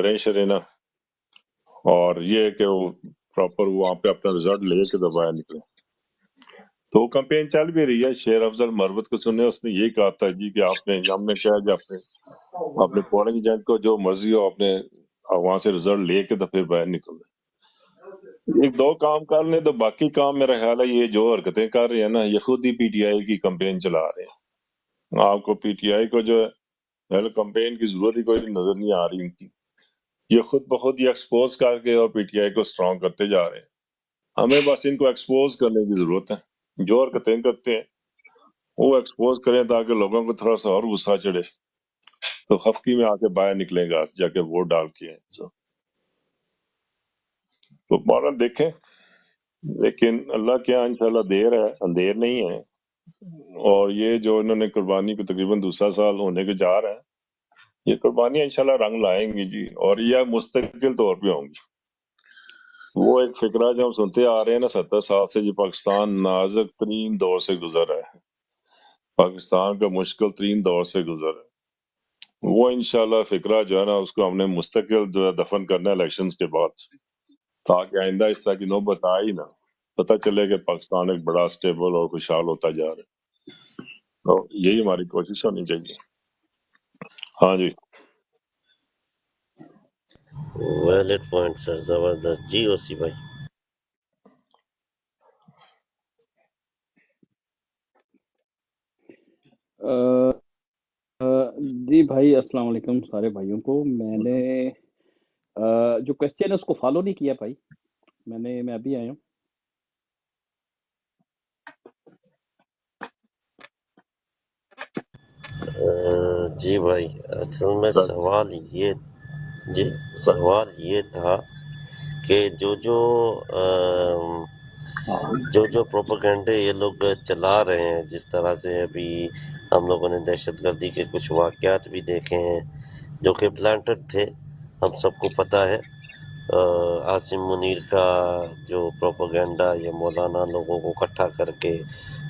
کریں شرے نا، اور یہ کہ وہ پراپر وہاں پہ اپنا رزلٹ لے کے دبایا نکلے. تو کمپین چل بھی رہی ہے. شیر افضل مروت کو سننے اس نے یہی کہا تھا جی کہ آپ نے ہم نے کہا کہ اپنے پولنگ ایجنٹ کو جو مرضی ہو اپنے وہاں سے رزلٹ لے کے تو پھر باہر نکلنا. ایک دو کام کر لیں تو باقی کام میرا خیال ہے یہ جو حرکتیں کر رہے ہیں نا یہ خود ہی پی ٹی آئی کی کمپین چلا رہے ہیں. آپ کو پی ٹی آئی کو جو ہے کمپین کی ضرورت ہی کوئی نظر نہیں آ رہی ان کی. یہ خود بخود ہی ایکسپوز کر کے اور پی ٹی آئی کو اسٹرانگ کرتے جا رہے ہیں. ہمیں بس ان کو ایکسپوز کرنے کی ضرورت ہے. جو حرکتیں کرتے ہیں وہ ایکسپوز کریں تاکہ لوگوں کو تھوڑا سا اور غصہ چڑھے تو خفکی میں آ کے باہر نکلیں گا جا کے ووٹ ڈال کے. تو بارہ دیکھیں، لیکن اللہ کے یہاں انشاءاللہ دیر ہے، اندھیر نہیں ہے. اور یہ جو انہوں نے قربانی کو تقریباً دوسرا سال ہونے کے جا رہا ہے، یہ قربانیاں انشاءاللہ رنگ لائیں گی جی، اور یہ مستقل طور پہ ہوں گی. وہ ایک فکرہ جو ہم سنتے آ رہے ہیں نا 70 سال سے، جی پاکستان نازک ترین دور سے گزر رہا ہے، پاکستان کا مشکل ترین دور سے گزر رہا ہے. وہ انشاءاللہ فکرہ جو ہے نا اس کو ہم نے مستقل جو ہے دفن کرنا ہے الیکشنز کے بعد، تاکہ آئندہ اس طرح کی نوبت آئے ہی نہ. پتہ چلے کہ پاکستان ایک بڑا سٹیبل اور خوشحال ہوتا جا رہا ہے. تو یہی ہماری کوشش ہونی چاہیے. ہاں جی ویلڈ پوائنٹ سر، زبردست. جی اوسی بھائی. جی بھائی السلام علیکم سارے بھائیوں کو. میں نے جو کویسچن ہے اس کو فالو نہیں کیا بھائی، میں ابھی آیا ہوں. جی بھائی، اصل میں سر سوال یہ تھا کہ جو پروپیگنڈے یہ لوگ چلا رہے ہیں، جس طرح سے ابھی ہم لوگوں نے دہشت گردی کے کچھ واقعات بھی دیکھے ہیں جو کہ پلانٹڈ تھے، ہم سب کو پتہ ہے. عاصم منیر کا جو پروپیگنڈا یہ مولانا لوگوں کو اکٹھا کر کے،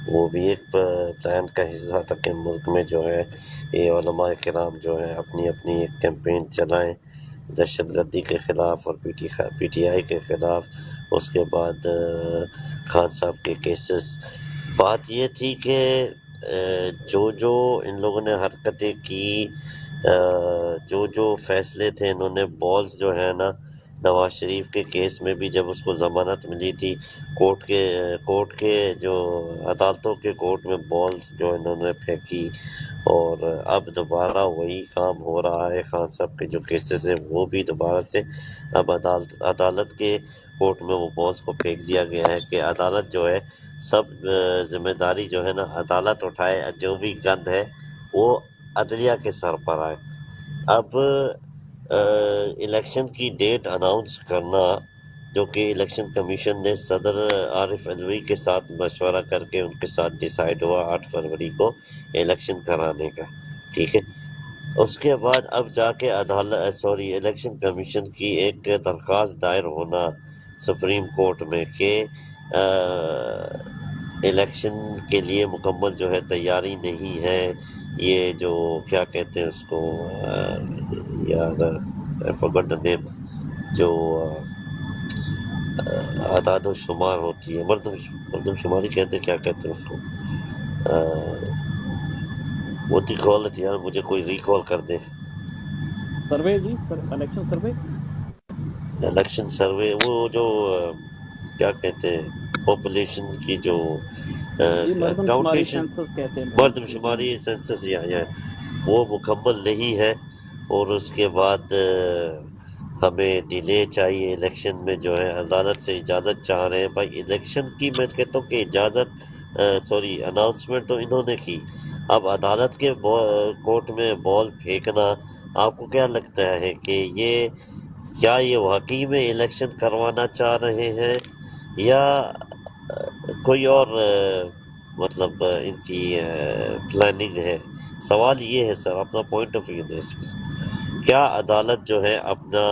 وہ بھی ایک پلان کا حصہ تھا کہ ملک میں جو ہے یہ علماء کرام جو ہے اپنی ایک کیمپین چلائیں دہشت گردی کے خلاف اور پی ٹی آئی کے خلاف. اس کے بعد خان صاحب کے کیسز. بات یہ تھی کہ جو ان لوگوں نے حرکتیں کی، جو فیصلے تھے، انہوں نے بالز جو ہے نا نواز شریف کے کیس میں بھی جب اس کو ضمانت ملی تھی، کورٹ کے جو عدالتوں کے کورٹ میں بالز جو انہوں نے پھینکی، اور اب دوبارہ وہی کام ہو رہا ہے. خان صاحب کے جو کیسز ہیں وہ بھی دوبارہ سے اب عدالت کے کورٹ میں وہ بالز کو پھینک دیا گیا ہے کہ عدالت جو ہے سب ذمہ داری جو ہے نا عدالت اٹھائے، جو بھی گند ہے وہ عدلیہ کے سر پر آئے. اب الیکشن کی ڈیٹ اناؤنس کرنا، جو کہ الیکشن کمیشن نے صدر عارف علوی کے ساتھ مشورہ کر کے ان کے ساتھ ڈیسائیڈ ہوا 8 فروری کو الیکشن کرانے کا، ٹھیک ہے. اس کے بعد اب جا کے الیکشن کمیشن کی ایک درخواست دائر ہونا سپریم کورٹ میں کہ الیکشن کے لیے مکمل جو ہے تیاری نہیں ہے. یہ جو کیا کہتے ہیں اس کو یار forgot the name، جو اعداد و شمار ہوتی ہے، مردم شماری کہتے ہیں، کیا کہتے ہیں اس کو، وہ ریکال یار مجھے کوئی ریکال کر دے. سروے جی، الیکشن سروے. الیکشن سروے، وہ جو کیا کہتے ہیں پاپولیشن کی جو جی مردم شماری کاؤنٹیشن، سینسس کہتے ہیں بھائی مردم اس کو. ہاں شماری سینسس یا وہ مکمل نہیں ہے. اور اس کے بعد ہمیں ڈیلے چاہیے الیکشن میں، جو ہے عدالت سے اجازت چاہ رہے ہیں. بھائی الیکشن کی میں کہتا ہوں کہ اناؤنسمنٹ تو انہوں نے کی، اب عدالت کے کورٹ میں بال پھینکنا، آپ کو کیا لگتا ہے کہ کیا یہ واقعی میں الیکشن کروانا چاہ رہے ہیں یا کوئی اور مطلب ان کی پلاننگ ہے؟ سوال یہ ہے سر، اپنا پوائنٹ آف ویو دیں اس میں. کیا عدالت جو ہے اپنا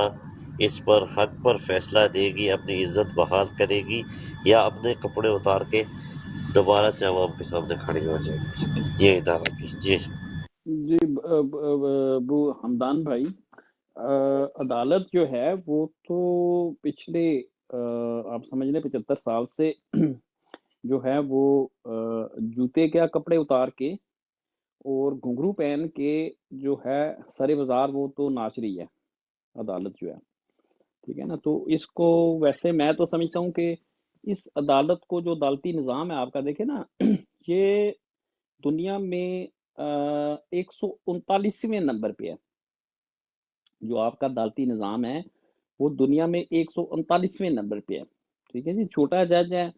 اس پر حق پر فیصلہ دے گی، اپنی عزت بحال کرے گی، یا اپنے کپڑے اتار کے دوبارہ سے عوام کے سامنے کھڑی ہو جائے گی یہ ادارہ بھی؟ جی جی ابو حمدان بھائی، عدالت جو ہے وہ تو پچھلے آپ سمجھ لیں 75 سال سے جو ہے وہ جوتے کیا کپڑے اتار کے اور گھنگرو پہن کے جو ہے سرے بازار وہ تو ناچ رہی ہے عدالت جو ہے، ٹھیک ہے نا. تو اس کو ویسے میں تو سمجھتا ہوں کہ اس عدالت کو جو عدالتی نظام ہے آپ کا دیکھیں نا یہ دنیا میں 139ویں نمبر پہ ہے. جو آپ کا عدالتی نظام ہے وہ دنیا میں 139ویں نمبر پہ ہے، ٹھیک ہے جی. چھوٹا جج ہے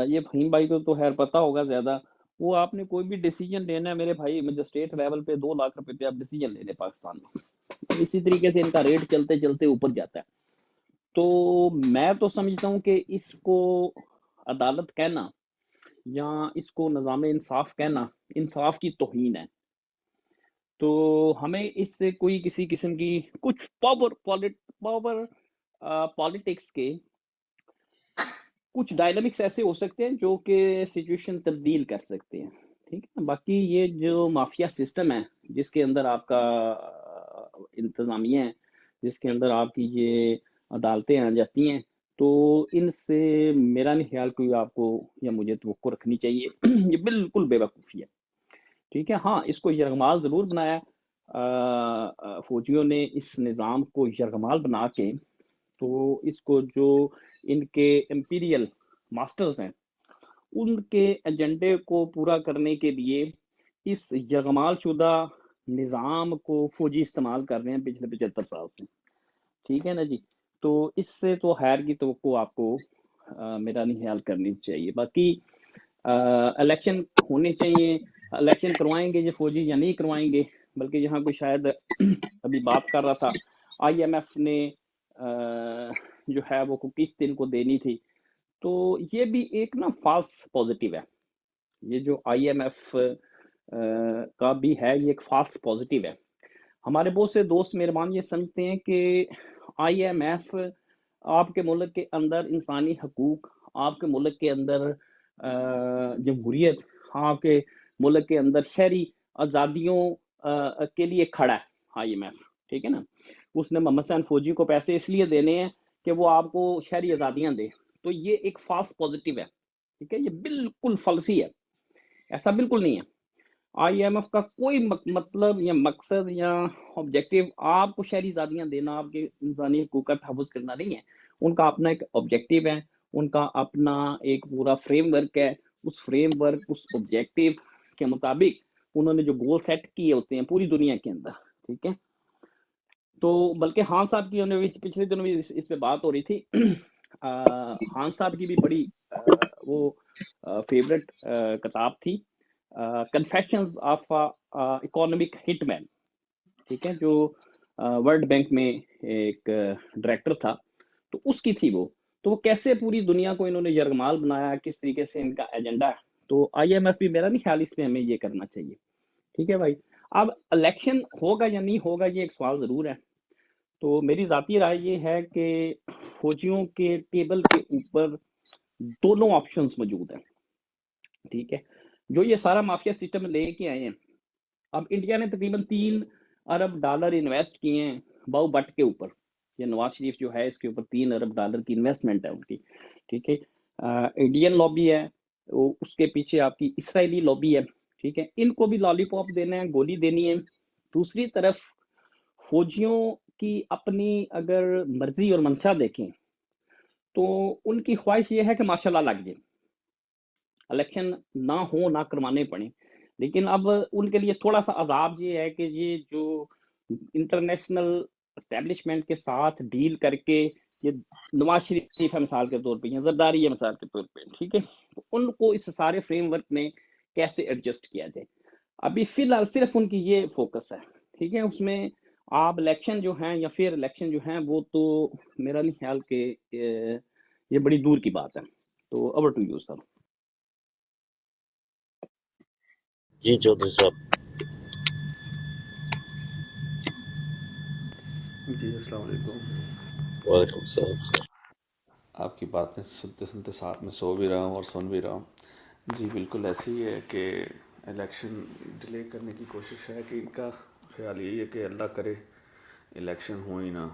یہ فہیم بھائی کو تو خیر پتہ ہوگا زیادہ. وہ آپ نے کوئی بھی ڈیسیجن لینا ہے میرے بھائی مجسٹریٹ لیول پہ 2 لاکھ روپے پہ آپ ڈیسیجن لے لیں پاکستان میں. اسی طریقے سے ان کا ریٹ چلتے چلتے اوپر جاتا ہے. تو میں تو سمجھتا ہوں کہ اس کو عدالت کہنا یا اس کو نظام انصاف کہنا انصاف کی توہین ہے. تو ہمیں اس سے کوئی کسی قسم کی کچھ پاور پالیٹکس کے کچھ ڈائنامکس ایسے ہو سکتے ہیں جو کہ سچویشن تبدیل کر سکتے ہیں، ٹھیک ہے. باقی یہ جو مافیا سسٹم ہے جس کے اندر آپ کا انتظامیہ ہے، جس کے اندر آپ کی یہ عدالتیں آ جاتی ہیں، تو ان سے میرا نہیں خیال کوئی آپ کو یا مجھے توقع رکھنی چاہیے. یہ بالکل بے وقوفی ہے، ٹھیک ہے. ہاں اس کو یرغمال ضرور بنایا فوجیوں نے، اس نظام کو یرغمال بنا کے تو اس کو جو ان کے امپیریل ماسٹرز ہیں ان کے ایجنڈے کو پورا کرنے کے لیے اس یرغمال شدہ نظام کو فوجی استعمال کر رہے ہیں پچھلے 75 سال سے، ٹھیک ہے نا جی. تو اس سے تو خیر کی توقع آپ کو میرا نہیں خیال کرنی چاہیے. باقی الیکشن ہونے چاہیے، الیکشن کروائیں گے یہ فوجی یا نہیں کروائیں گے. بلکہ یہاں کوئی شاید ابھی بات کر رہا تھا آئی ایم ایف نے جو ہے وہ 21 دن کو دینی تھی. تو یہ بھی ایک نا فالس پازیٹیو ہے. یہ جو آئی ایم ایف کا بھی ہے یہ ایک فالس پازیٹیو ہے. ہمارے بہت سے دوست مہربان یہ سمجھتے ہیں کہ آئی ایم ایف آپ کے ملک کے اندر انسانی حقوق، آپ کے ملک کے اندر جمہوریت، آپ کے ملک کے اندر شہری آزادیوں کے لیے کھڑا ہے آئی ایم ایف، ٹھیک ہے نا. اس نے محمد حسین فوجی کو پیسے اس لیے دینے ہیں کہ وہ آپ کو شہری آزادیاں دے. تو یہ ایک فالس پازیٹیو ہے، ٹھیک ہے. یہ بالکل فلسی ہے، ایسا بالکل نہیں ہے. آئی ایم ایف کا کوئی مطلب یا مقصد یا آبجیکٹو آپ کو شہری آزادیاں دینا، آپ کے انسانی حقوق کا تحفظ کرنا نہیں ہے. ان کا اپنا ایک آبجیکٹو ہے، ان کا اپنا ایک پورا فریم ورک ہے. اس فریم ورک اس آبجیکٹو کے مطابق انہوں نے جو گول سیٹ کیے ہوتے ہیں پوری دنیا کے اندر، ٹھیک ہے. تو بلکہ خان صاحب کی پچھلے دنوں میں اس پہ بات ہو رہی تھی. خان صاحب کی بھی بڑی وہ فیوریٹ کتاب تھی کنفیشنز آف اکانومک ہٹ مین، ٹھیک ہے، جو ورلڈ بینک میں ایک ڈائریکٹر تھا. تو اس کی تھی وہ. تو وہ کیسے پوری دنیا کو انہوں نے یرغمال بنایا، کس طریقے سے ان کا ایجنڈا ہے. تو آئی ایم ایف بھی میرا نہیں خیال اس پہ ہمیں یہ کرنا چاہیے، ٹھیک ہے بھائی. اب الیکشن ہوگا یا نہیں ہوگا یہ ایک سوال ضرور ہے. تو میری ذاتی رائے یہ ہے کہ فوجیوں کے ٹیبل کے اوپر دونوں آپشنز موجود ہیں، ٹھیک ہے. جو یہ سارا مافیا سسٹم لے کے آئے ہیں، اب انڈیا نے تقریباً $3 ارب انویسٹ کیے ہیں باؤ بٹ کے اوپر. یہ نواز شریف جو ہے اس کے اوپر $3 ارب کی انویسٹمنٹ ہے ان کی، ٹھیک ہے. انڈین لابی ہے، اس کے پیچھے آپ کی اسرائیلی لابی ہے، ٹھیک ہے. ان کو بھی لالی پاپ دینا ہے، گولی دینی ہے. دوسری طرف فوجیوں کی اپنی اگر مرضی اور منشا دیکھیں تو ان کی خواہش یہ ہے کہ ماشاء اللہ لگ جائے، الیکشن نہ ہو، نہ کروانے پڑیں. لیکن اب ان کے لیے تھوڑا سا عذاب یہ ہے کہ یہ جو انٹرنیشنل اسٹیبلشمنٹ کے ساتھ ڈیل کر کے یہ نواز شریف ہے مثال کے طور پہ، یا زرداری ہے مثال کے طور پہ، ٹھیک ہے. ان کو اس سارے فریم ورک میں کیسے ایڈجسٹ کیا جائے. ابھی فی الحال صرف ان کی یہ فوکس ہے، ٹھیک ہے. اس میں آپ الیکشن جو ہیں یا پھر الیکشن جو ہیں وہ تو میرا نہیں خیال کہ یہ بڑی دور کی بات ہے. تو اوور ٹو یو سر. جی چودھری صاحب. جی السلام علیکم. وعلیکم السلام سر. آپ کی باتیں سنتے سنتے ساتھ میں سو بھی رہا ہوں اور سن بھی رہا ہوں. جی بالکل ایسے ہی ہے کہ الیکشن ڈیلے کرنے کی کوشش ہے کہ ان کا خیال یہی ہے کہ اللہ کرے الیکشن ہوئی نا،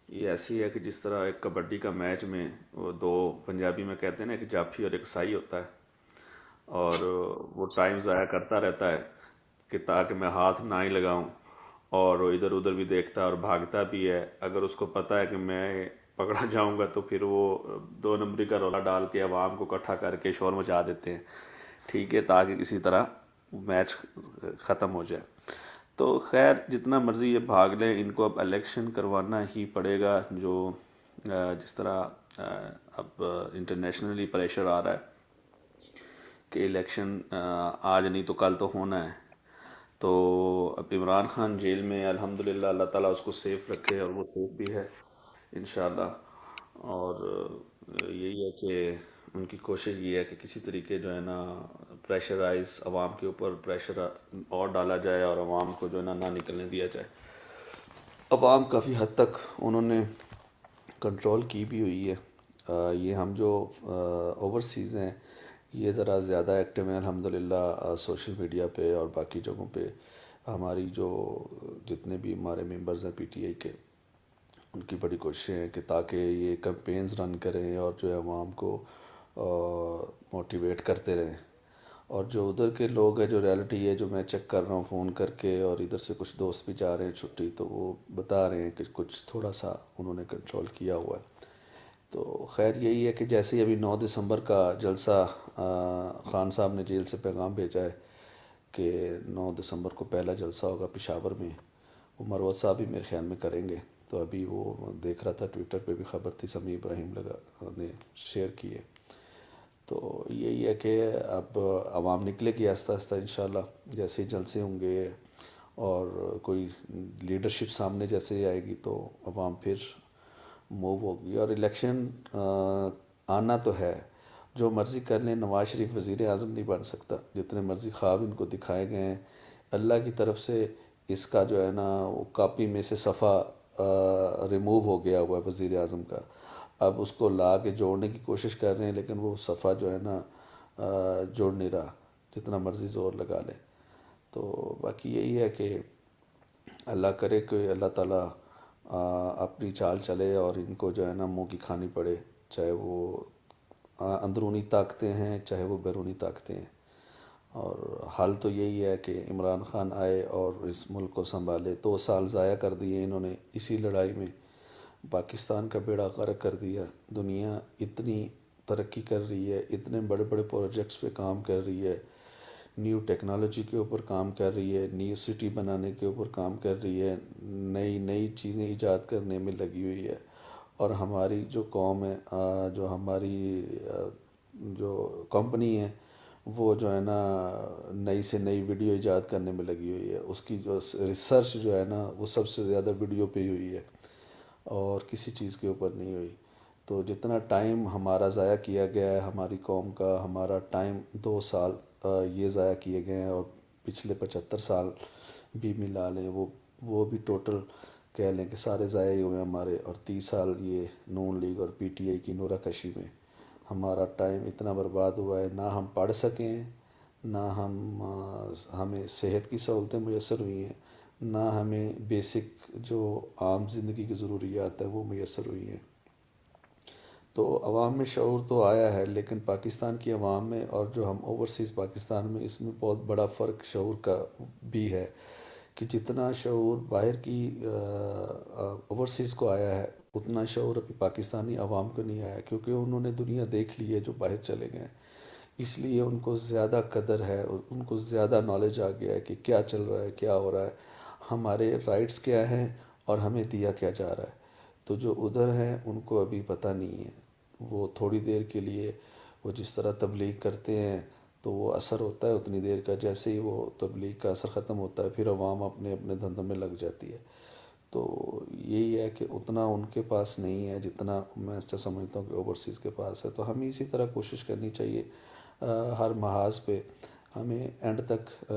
یہ ایسی ہے کہ جس طرح ایک کبڈی کا میچ میں وہ دو، پنجابی میں کہتے ہیں نا، ایک جافی اور ایک سائی ہوتا ہے، اور وہ ٹائم ضائع کرتا رہتا ہے کہ تاکہ میں ہاتھ نہ ہی لگاؤں، اور وہ ادھر ادھر بھی دیکھتا ہے اور بھاگتا بھی ہے۔ اگر اس کو پتہ ہے کہ میں پکڑا جاؤں گا تو پھر وہ 2 نمبری کا رولا ڈال کے عوام کو اکٹھا کر کے شور مچا دیتے ہیں، ٹھیک ہے، تاکہ کسی طرح میچ ختم ہو جائے۔ تو خیر جتنا مرضی یہ بھاگ لیں، ان کو اب الیکشن کروانا ہی پڑے گا، جو جس طرح اب انٹرنیشنلی پریشر آ رہا ہے کہ الیکشن آج نہیں تو کل تو ہونا ہے۔ تو اب عمران خان جیل میں الحمدللہ، اللہ تعالیٰ اس کو سیف رکھے، اور وہ سیف بھی ہے انشاءاللہ۔ اور یہی ہے کہ ان کی کوشش یہ ہے کہ کسی طریقے جو ہے نا پریشرائز عوام کے اوپر پریشر اور ڈالا جائے، اور عوام کو جو ہے نا نہ نکلنے دیا جائے۔ عوام کافی حد تک انہوں نے کنٹرول کی بھی ہوئی ہے۔ یہ ہم جو اوورسیز ہیں یہ ذرا زیادہ ایکٹیو ہیں الحمدللہ، سوشل میڈیا پہ اور باقی جگہوں پہ۔ ہماری جو جتنے بھی ہمارے ممبرز ہیں پی ٹی آئی کے، ان کی بڑی کوششیں ہیں کہ تاکہ یہ کمپینز رن کریں اور جو ہے عوام کو موٹیویٹ کرتے رہیں۔ اور جو ادھر کے لوگ ہیں، جو ریالٹی ہے جو میں چیک کر رہا ہوں فون کر کے، اور ادھر سے کچھ دوست بھی جا رہے ہیں چھٹی، تو وہ بتا رہے ہیں کہ کچھ تھوڑا سا انہوں نے کنٹرول کیا ہوا ہے۔ تو خیر یہی ہے کہ جیسے ہی ابھی 9 دسمبر کا جلسہ خان صاحب نے جیل سے پیغام بھیجا ہے کہ 9 دسمبر کو پہلا جلسہ ہوگا پشاور میں، وہ مروت صاحب بھی میرے خیال میں کریں گے۔ تو ابھی وہ دیکھ رہا تھا ٹویٹر پہ بھی خبر تھی، سمیع ابراہیم نے شیئر کی ہے۔ تو یہی ہے کہ اب عوام نکلے گی آہستہ آہستہ انشاءاللہ، جیسے جلسے ہوں گے اور کوئی لیڈرشپ سامنے جیسے ہی آئے گی تو عوام پھر موو ہوگی۔ اور الیکشن آنا تو ہے، جو مرضی کر لیں، نواز شریف وزیر اعظم نہیں بن سکتا، جتنے مرضی خواب ان کو دکھائے گئے ہیں۔ اللہ کی طرف سے اس کا جو ہے نا وہ کاپی میں سے صفحہ ریموو ہو گیا ہوا ہے وزیر اعظم کا، اب اس کو لا کے جوڑنے کی کوشش کر رہے ہیں، لیکن وہ صفحہ جو ہے نا جوڑ نہیں رہا، جتنا مرضی زور لگا لے۔ تو باقی یہی ہے کہ اللہ کرے کہ اللہ تعالیٰ اپنی چال چلے اور ان کو جو ہے نا منہ کی کھانی پڑے، چاہے وہ اندرونی طاقتیں ہیں چاہے وہ بیرونی طاقتیں ہیں۔ اور حال تو یہی ہے کہ عمران خان آئے اور اس ملک کو سنبھالے۔ 2 سال ضائع کر دیے انہوں نے اسی لڑائی میں، پاکستان کا بیڑا غرق کر دیا۔ دنیا اتنی ترقی کر رہی ہے، اتنے بڑے بڑے پروجیکٹس پہ کام کر رہی ہے، نیو ٹیکنالوجی کے اوپر کام کر رہی ہے، نیو سٹی بنانے کے اوپر کام کر رہی ہے، نئی نئی چیزیں ایجاد کرنے میں لگی ہوئی ہے۔ اور ہماری جو قوم ہے، جو ہماری جو کمپنی ہے، وہ جو ہے نا نئی سے نئی ویڈیو ایجاد کرنے میں لگی ہوئی ہے۔ اس کی جو ریسرچ جو ہے نا وہ سب سے زیادہ ویڈیو پہ ہی ہوئی ہے، اور کسی چیز کے اوپر نہیں ہوئی۔ تو جتنا ٹائم ہمارا ضائع کیا گیا ہے ہماری قوم کا، ہمارا ٹائم 2 سال یہ ضائع کیے گئے ہیں، اور پچھلے 75 سال بھی ملا لیں، وہ بھی ٹوٹل کہہ لیں کہ سارے ضائع ہی ہوئے ہیں ہمارے۔ اور 30 سال یہ نون لیگ اور پی ٹی آئی کی نورہ کشی میں ہمارا ٹائم اتنا برباد ہوا ہے، نہ ہم پڑھ سکیں، نہ ہمیں صحت کی سہولتیں میسر ہوئی ہیں، نہ ہمیں بیسک جو عام زندگی کی ضروریات ہے وہ میسر ہوئی ہیں۔ تو عوام میں شعور تو آیا ہے، لیکن پاکستان کی عوام میں اور جو ہم اوورسیز پاکستان میں، اس میں بہت بڑا فرق شعور کا بھی ہے کہ جتنا شعور باہر کی اوورسیز کو آیا ہے اتنا شعور ابھی پاکستانی عوام کو نہیں آیا، کیونکہ انہوں نے دنیا دیکھ لی ہے جو باہر چلے گئے ہیں، اس لیے ان کو زیادہ قدر ہے، ان کو زیادہ نالج آ گیا ہے کہ کیا چل رہا ہے، کیا ہو رہا ہے، ہمارے رائٹس کیا ہیں اور ہمیں دیا کیا جا رہا ہے۔ تو جو ادھر ہیں ان کو ابھی پتہ نہیں ہے، وہ تھوڑی دیر کے لیے وہ جس طرح تبلیغ کرتے ہیں تو وہ اثر ہوتا ہے اتنی دیر کا، جیسے ہی وہ تبلیغ کا اثر ختم ہوتا ہے پھر عوام اپنے اپنے دھندوں میں لگ جاتی ہے۔ تو یہی ہے کہ اتنا ان کے پاس نہیں ہے جتنا میں اس سے سمجھتا ہوں کہ اوورسیز کے پاس ہے۔ تو ہمیں اسی طرح کوشش کرنی چاہیے ہر محاذ پہ، ہمیں اینڈ تک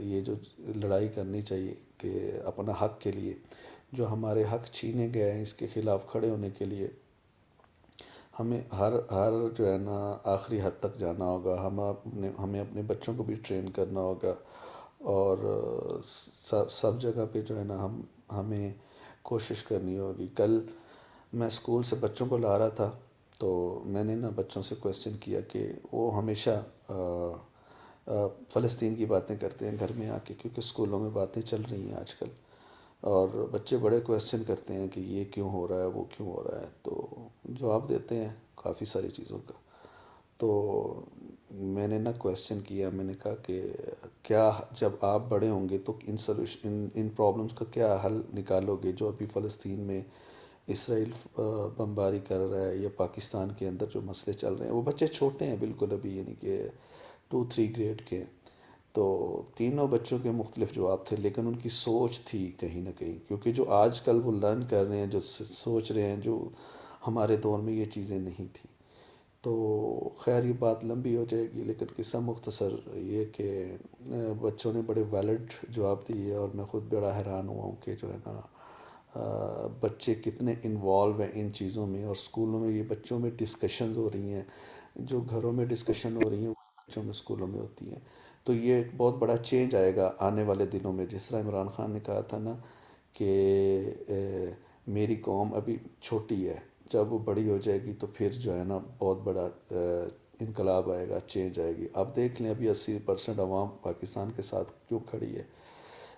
یہ جو لڑائی کرنی چاہیے کہ اپنا حق کے لیے، جو ہمارے حق چھینے گئے ہیں اس کے خلاف کھڑے ہونے کے لیے ہمیں ہر جو ہے نا آخری حد تک جانا ہوگا۔ ہمیں اپنے بچوں کو بھی ٹرین کرنا ہوگا، اور سب جگہ پہ جو ہے نا ہمیں کوشش کرنی ہوگی. کل میں اسکول سے بچوں کو لا رہا تھا تو میں نے نا بچوں سے کویسچن کیا کہ وہ ہمیشہ فلسطین کی باتیں کرتے ہیں گھر میں آ کے، کیونکہ اسکولوں میں باتیں چل رہی ہیں آج کل، اور بچے بڑے کویسچن کرتے ہیں کہ یہ کیوں ہو رہا ہے، وہ کیوں ہو رہا ہے، تو جواب دیتے ہیں کافی ساری چیزوں کا. تو میں نے نا کویسچن کیا، میں نے کہا کہ کیا جب آپ بڑے ہوں گے تو ان پرابلمس کا کیا حل نکالو گے جو ابھی فلسطین میں اسرائیل بمباری کر رہا ہے، یا پاکستان کے اندر جو مسئلے چل رہے ہیں. وہ بچے چھوٹے ہیں بالکل ابھی، یعنی کہ 2-3 گریڈ کے. تو تینوں بچوں کے مختلف جواب تھے، لیکن ان کی سوچ تھی کہیں نہ کہیں، کیونکہ جو آج کل وہ لرن کر رہے ہیں، جو سوچ رہے ہیں، جو ہمارے دور میں یہ چیزیں نہیں تھیں. تو خیر یہ بات لمبی ہو جائے گی، لیکن قصہ مختصر یہ کہ بچوں نے بڑے ویلڈ جواب دیے، اور میں خود بڑا حیران ہوا ہوں کہ جو ہے نا بچے کتنے انوالو ہیں ان چیزوں میں، اور اسکولوں میں یہ بچوں میں ڈسکشنز ہو رہی ہیں، جو گھروں میں ڈسکشن ہو رہی ہیں وہ بچوں میں اسکولوں میں ہوتی ہیں. تو یہ ایک بہت بڑا چینج آئے گا آنے والے دنوں میں. جس طرح عمران خان نے کہا تھا نا کہ میری قوم ابھی چھوٹی ہے، جب وہ بڑی ہو جائے گی تو پھر جو ہے نا بہت بڑا انقلاب آئے گا، چینج آئے گی. آپ دیکھ لیں ابھی 80% عوام پاکستان کے ساتھ کیوں کھڑی ہے.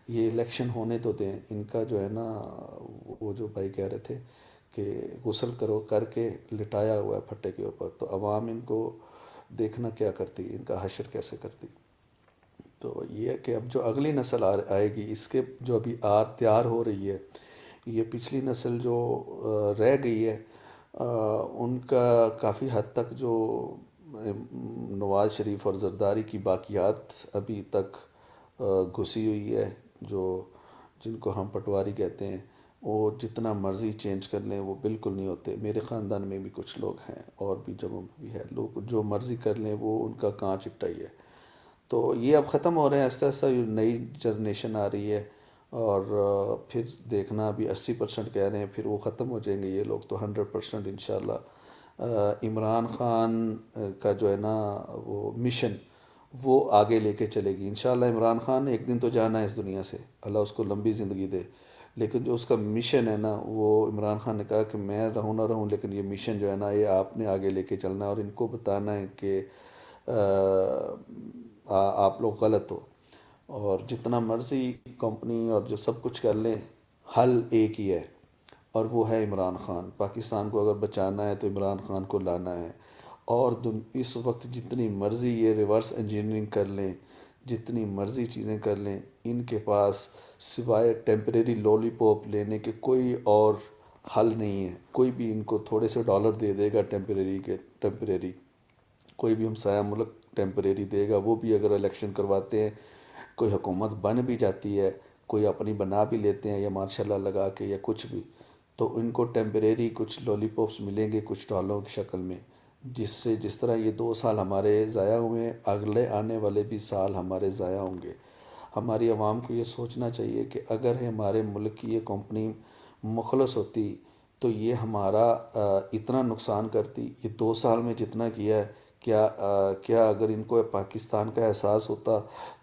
یہ الیکشن ہونے تو دیں، ان کا جو ہے نا وہ جو بھائی کہہ رہے تھے کہ غسل کر کے لٹایا ہوا ہے پھٹے کے اوپر، تو عوام ان کو دیکھنا کیا کرتی، ان کا حشر کیسے کرتی. تو یہ ہے کہ اب جو اگلی نسل آئے گی، اس کے جو ابھی تیار ہو رہی ہے، یہ پچھلی نسل جو رہ گئی ہے، ان کا کافی حد تک جو نواز شریف اور زرداری کی باقیات ابھی تک گھسی ہوئی ہے، جن کو ہم پٹواری کہتے ہیں، وہ جتنا مرضی چینج کر لیں وہ بالکل نہیں ہوتے. میرے خاندان میں بھی کچھ لوگ ہیں، اور بھی جگہوں میں بھی ہے، لوگ جو مرضی کر لیں وہ ان کا کانچ اٹا ہی ہے. تو یہ اب ختم ہو رہے ہیں آہستہ آہستہ، نئی جنریشن آ رہی ہے، اور پھر دیکھنا ابھی 80% کہہ رہے ہیں، پھر وہ ختم ہو جائیں گے یہ لوگ، تو 100% انشاءاللہ عمران خان کا جو ہے نا وہ مشن وہ آگے لے کے چلے گی انشاءاللہ. عمران خان نے ایک دن تو جانا ہے اس دنیا سے، اللہ اس کو لمبی زندگی دے، لیکن جو اس کا مشن ہے نا، وہ عمران خان نے کہا کہ میں رہوں نہ رہوں، لیکن یہ مشن جو ہے نا یہ آپ نے آگے لے کے چلنا ہے، اور ان کو بتانا ہے کہ آپ لوگ غلط ہو. اور جتنا مرضی کمپنی اور جو سب کچھ کر لیں، حل ایک ہی ہے، اور وہ ہے عمران خان. پاکستان کو اگر بچانا ہے تو عمران خان کو لانا ہے. اور اس وقت جتنی مرضی یہ ریورس انجینئرنگ کر لیں، جتنی مرضی چیزیں کر لیں، ان کے پاس سوائے ٹیمپریری لولی پاپ لینے کے کوئی اور حل نہیں ہے. کوئی بھی ان کو تھوڑے سے ڈالر دے دے گا ٹیمپریری، کوئی بھی ہمسایہ ملک ٹیمپریری دے گا، وہ بھی اگر الیکشن کرواتے ہیں، کوئی حکومت بن بھی جاتی ہے، کوئی اپنی بنا بھی لیتے ہیں یا مارشاء اللہ لگا کے یا کچھ بھی، تو ان کو ٹیمپریری کچھ لولی پاپس ملیں گے کچھ ڈالروں کی شکل میں، جس طرح یہ 2 سال ہمارے ضائع ہوئے، اگلے آنے والے بھی سال ہمارے ضائع ہوں گے. ہماری عوام کو یہ سوچنا چاہیے کہ اگر ہمارے ملک کی یہ کمپنی مخلص ہوتی تو یہ ہمارا اتنا نقصان کرتی. یہ 2 سال میں جتنا کیا ہے، کیا اگر ان کو پاکستان کا احساس ہوتا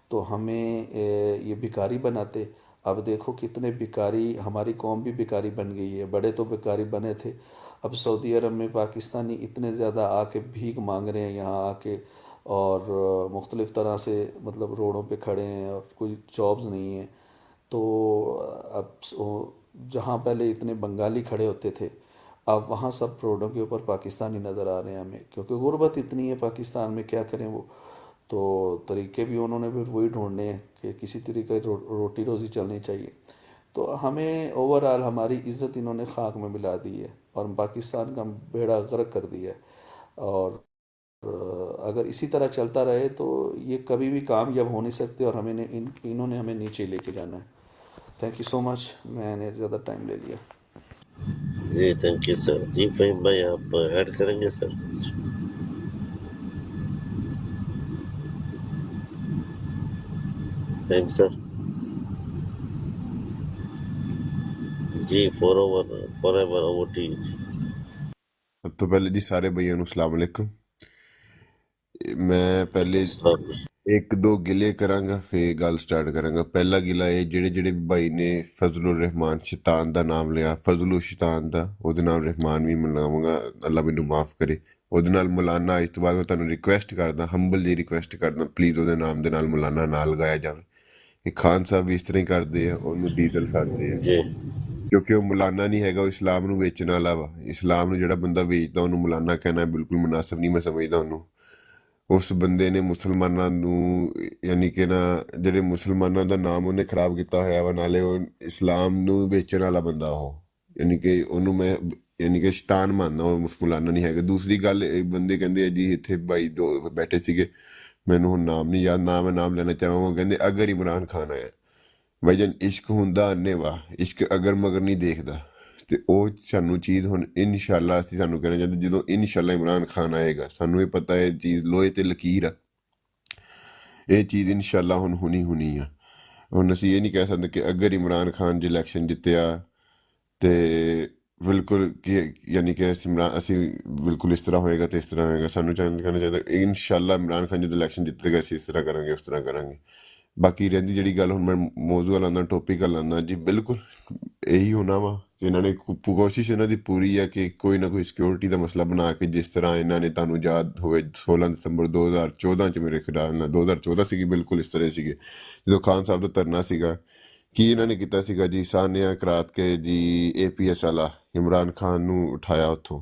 تو ہمیں یہ بیکاری بناتے. اب دیکھو کتنے بیکاری، ہماری قوم بھی بیکاری بن گئی ہے، بڑے تو بیکاری بنے تھے. اب سعودی عرب میں پاکستانی اتنے زیادہ آ کے بھیک مانگ رہے ہیں یہاں آ کے، اور مختلف طرح سے مطلب روڈوں پہ کھڑے ہیں، اور کوئی جابز نہیں ہیں. تو اب جہاں پہلے اتنے بنگالی کھڑے ہوتے تھے، اب وہاں سب روڈوں کے اوپر پاکستانی نظر آ رہے ہیں ہمیں، کیونکہ غربت اتنی ہے پاکستان میں، کیا کریں وہ. تو طریقے بھی انہوں نے پھر وہی ڈھونڈنے ہیں کہ کسی طریقے روٹی روزی چلنی چاہیے. تو ہمیں اوورآل ہماری عزت انہوں نے خاک میں ملا دی ہے، اور پاکستان کا بیڑا غرق کر دیا ہے. اور اگر اسی طرح چلتا رہے تو یہ کبھی بھی کامیاب ہو نہیں سکتے، اور انہوں نے ہمیں نیچے لے کے جانا ہے. تھینک یو سو مچ، میں نے زیادہ ٹائم لے لیا. جی تھینک یو سر. جی فہیم بھائی آپ ایڈ کریں گے سر؟ فہیم سر جی، فور ایور اوور ٹی. سب تو پہلے جی سارے بھائیوں السلام علیکم. میں پہلے ਇੱਕ ਦੋ ਗਿਲੇ ਕਰਾਂਗਾ ਫੇਰ ਗੱਲ ਸਟਾਰਟ ਕਰਾਂਗਾ। ਪਹਿਲਾ ਗਿਲਾ ਇਹ ਜਿਹੜੇ ਜਿਹੜੇ ਭਾਈ ਨੇ ਫਜ਼ਲੁਰ ਰਹਿਮਾਨ ਸ਼ੈਤਾਨ ਦਾ ਨਾਮ ਲਿਆ, ਫਜ਼ਲੂ ਸ਼ੈਤਾਨ ਦਾ, ਉਹਦੇ ਨਾਲ ਰਹਿਮਾਨ ਵੀ ਮਿਲਾਵਾਂਗਾ, ਅੱਲਾ ਮੈਨੂੰ ਮਾਫ ਕਰੇ। ਉਹਦੇ ਨਾਲ ਮੌਲਾਨਾ, ਇਸ ਤੋਂ ਬਾਅਦ ਮੈਂ ਤੁਹਾਨੂੰ ਰਿਕੁਐਸਟ ਕਰਦਾ, ਹੰਬਲ ਜੀ ਰਿਕੁਐਸਟ ਕਰਦਾ, ਪਲੀਜ਼ ਉਹਦੇ ਨਾਮ ਦੇ ਨਾਲ ਮੌਲਾਨਾ ਨਾ ਲਗਾਇਆ ਜਾਵੇ। ਇਹ ਖਾਨ ਸਾਹਿਬ ਵੀ ਇਸ ਤਰ੍ਹਾਂ ਹੀ ਕਰਦੇ ਆ, ਉਹਨੂੰ ਡੀਜ਼ਲ ਸਾਧਦੇ ਆ, ਜੀ ਕਿਉਂਕਿ ਉਹ ਮੌਲਾਨਾ ਨਹੀਂ ਹੈਗਾ, ਉਹ ਇਸਲਾਮ ਨੂੰ ਵੇਚਣ ਵਾਲਾ ਵਾ। ਇਸਲਾਮ ਨੂੰ ਜਿਹੜਾ ਬੰਦਾ ਵੇਚਦਾ ਉਹਨੂੰ ਮੌਲਾਨਾ ਕਹਿਣਾ ਬਿਲਕੁਲ ਮੁਨਾਸਬ ਨਹੀਂ ਮੈਂ ਸਮਝਦਾ ਉਹਨੂੰ। ਉਸ ਬੰਦੇ ਨੇ ਮੁਸਲਮਾਨਾਂ ਨੂੰ, ਯਾਨੀ ਕਿ ਨਾ ਜਿਹੜੇ ਮੁਸਲਮਾਨਾਂ ਦਾ ਨਾਮ ਉਹਨੇ ਖਰਾਬ ਕੀਤਾ ਹੋਇਆ ਵਾ, ਨਾਲੇ ਉਹ ਇਸਲਾਮ ਨੂੰ ਵੇਚਣ ਵਾਲਾ ਬੰਦਾ ਉਹ, ਯਾਨੀ ਕਿ ਉਹਨੂੰ ਮੈਂ ਯਾਨੀ ਕਿ ਸ਼ੈਤਾਨ ਮੰਨਦਾ, ਉਹ ਮੌਲਾਨਾ ਨਹੀਂ ਹੈਗਾ। ਦੂਸਰੀ ਗੱਲ, ਇਹ ਬੰਦੇ ਕਹਿੰਦੇ ਆ ਜੀ ਇੱਥੇ ਭਾਈ ਦੋ ਬੈਠੇ ਸੀਗੇ, ਮੈਨੂੰ ਹੁਣ ਨਾਮ ਨਹੀਂ ਯਾਦ, ਨਾ ਮੈਂ ਨਾਮ ਲੈਣਾ ਚਾਹਾਂਗਾ, ਉਹ ਕਹਿੰਦੇ ਅਗਰ ਇਮਰਾਨ ਖਾਨ ਆਇਆ ਵਜਨ ਇਸ਼ਕ ਹੁੰਦਾ ਅੰਨੇਵਾਹ, ਇਸ਼ਕ ਅਗਰ ਮਗਰ ਨਹੀਂ ਦੇਖਦਾ। ਤੇ ਉਹ ਸਾਨੂੰ ਚੀਜ਼ ਹੁਣ ਇਨਸ਼ਾਅੱਲਾ ਅਸੀਂ ਸਾਨੂੰ ਕਹਿਣਾ ਚਾਹੁੰਦੇ, ਜਦੋਂ ਇਨਸ਼ਾਅੱਲਾ ਇਮਰਾਨ ਖਾਨ ਆਏਗਾ, ਸਾਨੂੰ ਇਹ ਪਤਾ ਹੈ ਚੀਜ਼ ਲੋਹੇ ਤੇ ਲਕੀਰ ਆ, ਇਹ ਚੀਜ਼ ਇਨਸ਼ਾਅੱਲਾ ਹੁਣ ਹੋਣੀ ਆ। ਹੁਣ ਅਸੀਂ ਇਹ ਨਹੀਂ ਕਹਿ ਸਕਦੇ ਕਿ ਅਗਰ ਇਮਰਾਨ ਖਾਨ ਜੇ ਇਲੈਕਸ਼ਨ ਜਿੱਤਿਆ ਤੇ ਬਿਲਕੁਲ ਕਿ ਯਾਨੀ ਕਿ ਅਸੀਂ ਬਿਲਕੁਲ ਇਸ ਤਰ੍ਹਾਂ ਹੋਏਗਾ ਤੇ ਇਸ ਤਰ੍ਹਾਂ ਹੋਏਗਾ। ਸਾਨੂੰ ਕਹਿਣਾ ਚਾਹੀਦਾ ਇਨਸ਼ਾਅੱਲਾ ਇਮਰਾਨ ਖਾਨ ਜਦੋਂ ਇਲੈਕਸ਼ਨ ਜਿੱਤੇਗਾ ਅਸੀਂ ਇਸ ਤਰ੍ਹਾਂ ਕਰਾਂਗੇ, ਉਸ ਤਰ੍ਹਾਂ ਕਰਾਂਗੇ। ਬਾਕੀ ਰਹਿੰਦੀ ਜਿਹੜੀ ਗੱਲ, ਹੁਣ ਮੈਂ ਮੌਜੂ ਵਾਲਾ ਆਉਂਦਾ, ਟੋਪਿਕ ਵਾਲਾ ਆਉਂਦਾ ਜੀ, ਬਿਲਕੁਲ ਇਹੀ ਹੋਣਾ ਵਾ ਕਿ ਇਹਨਾਂ ਨੇ ਕੋਸ਼ਿਸ਼ ਇਹਨਾਂ ਦੀ ਪੂਰੀ ਆ ਕਿ ਕੋਈ ਨਾ ਕੋਈ ਸਿਕਿਉਰਿਟੀ ਦਾ ਮਸਲਾ ਬਣਾ ਕੇ, ਜਿਸ ਤਰ੍ਹਾਂ ਇਹਨਾਂ ਨੇ ਤੁਹਾਨੂੰ ਯਾਦ ਹੋਵੇ 16 ਦਸੰਬਰ 2014 ਚ ਮੇਰੇ ਖਿਆਲ ਨਾਲ 2014 ਸੀਗੀ, ਬਿਲਕੁਲ ਇਸ ਤਰ੍ਹਾਂ ਸੀਗੇ ਜਦੋਂ ਖਾਨ ਸਾਹਿਬ ਦਾ ਧਰਨਾ ਸੀਗਾ। ਕੀ ਇਹਨਾਂ ਨੇ ਕੀਤਾ ਸੀਗਾ ਜੀ, ਸਾਨਿਆ ਕਰਾਤ ਕੇ ਜੀ APS ਵਾਲਾ ਇਮਰਾਨ ਖਾਨ ਨੂੰ ਉਠਾਇਆ ਉੱਥੋਂ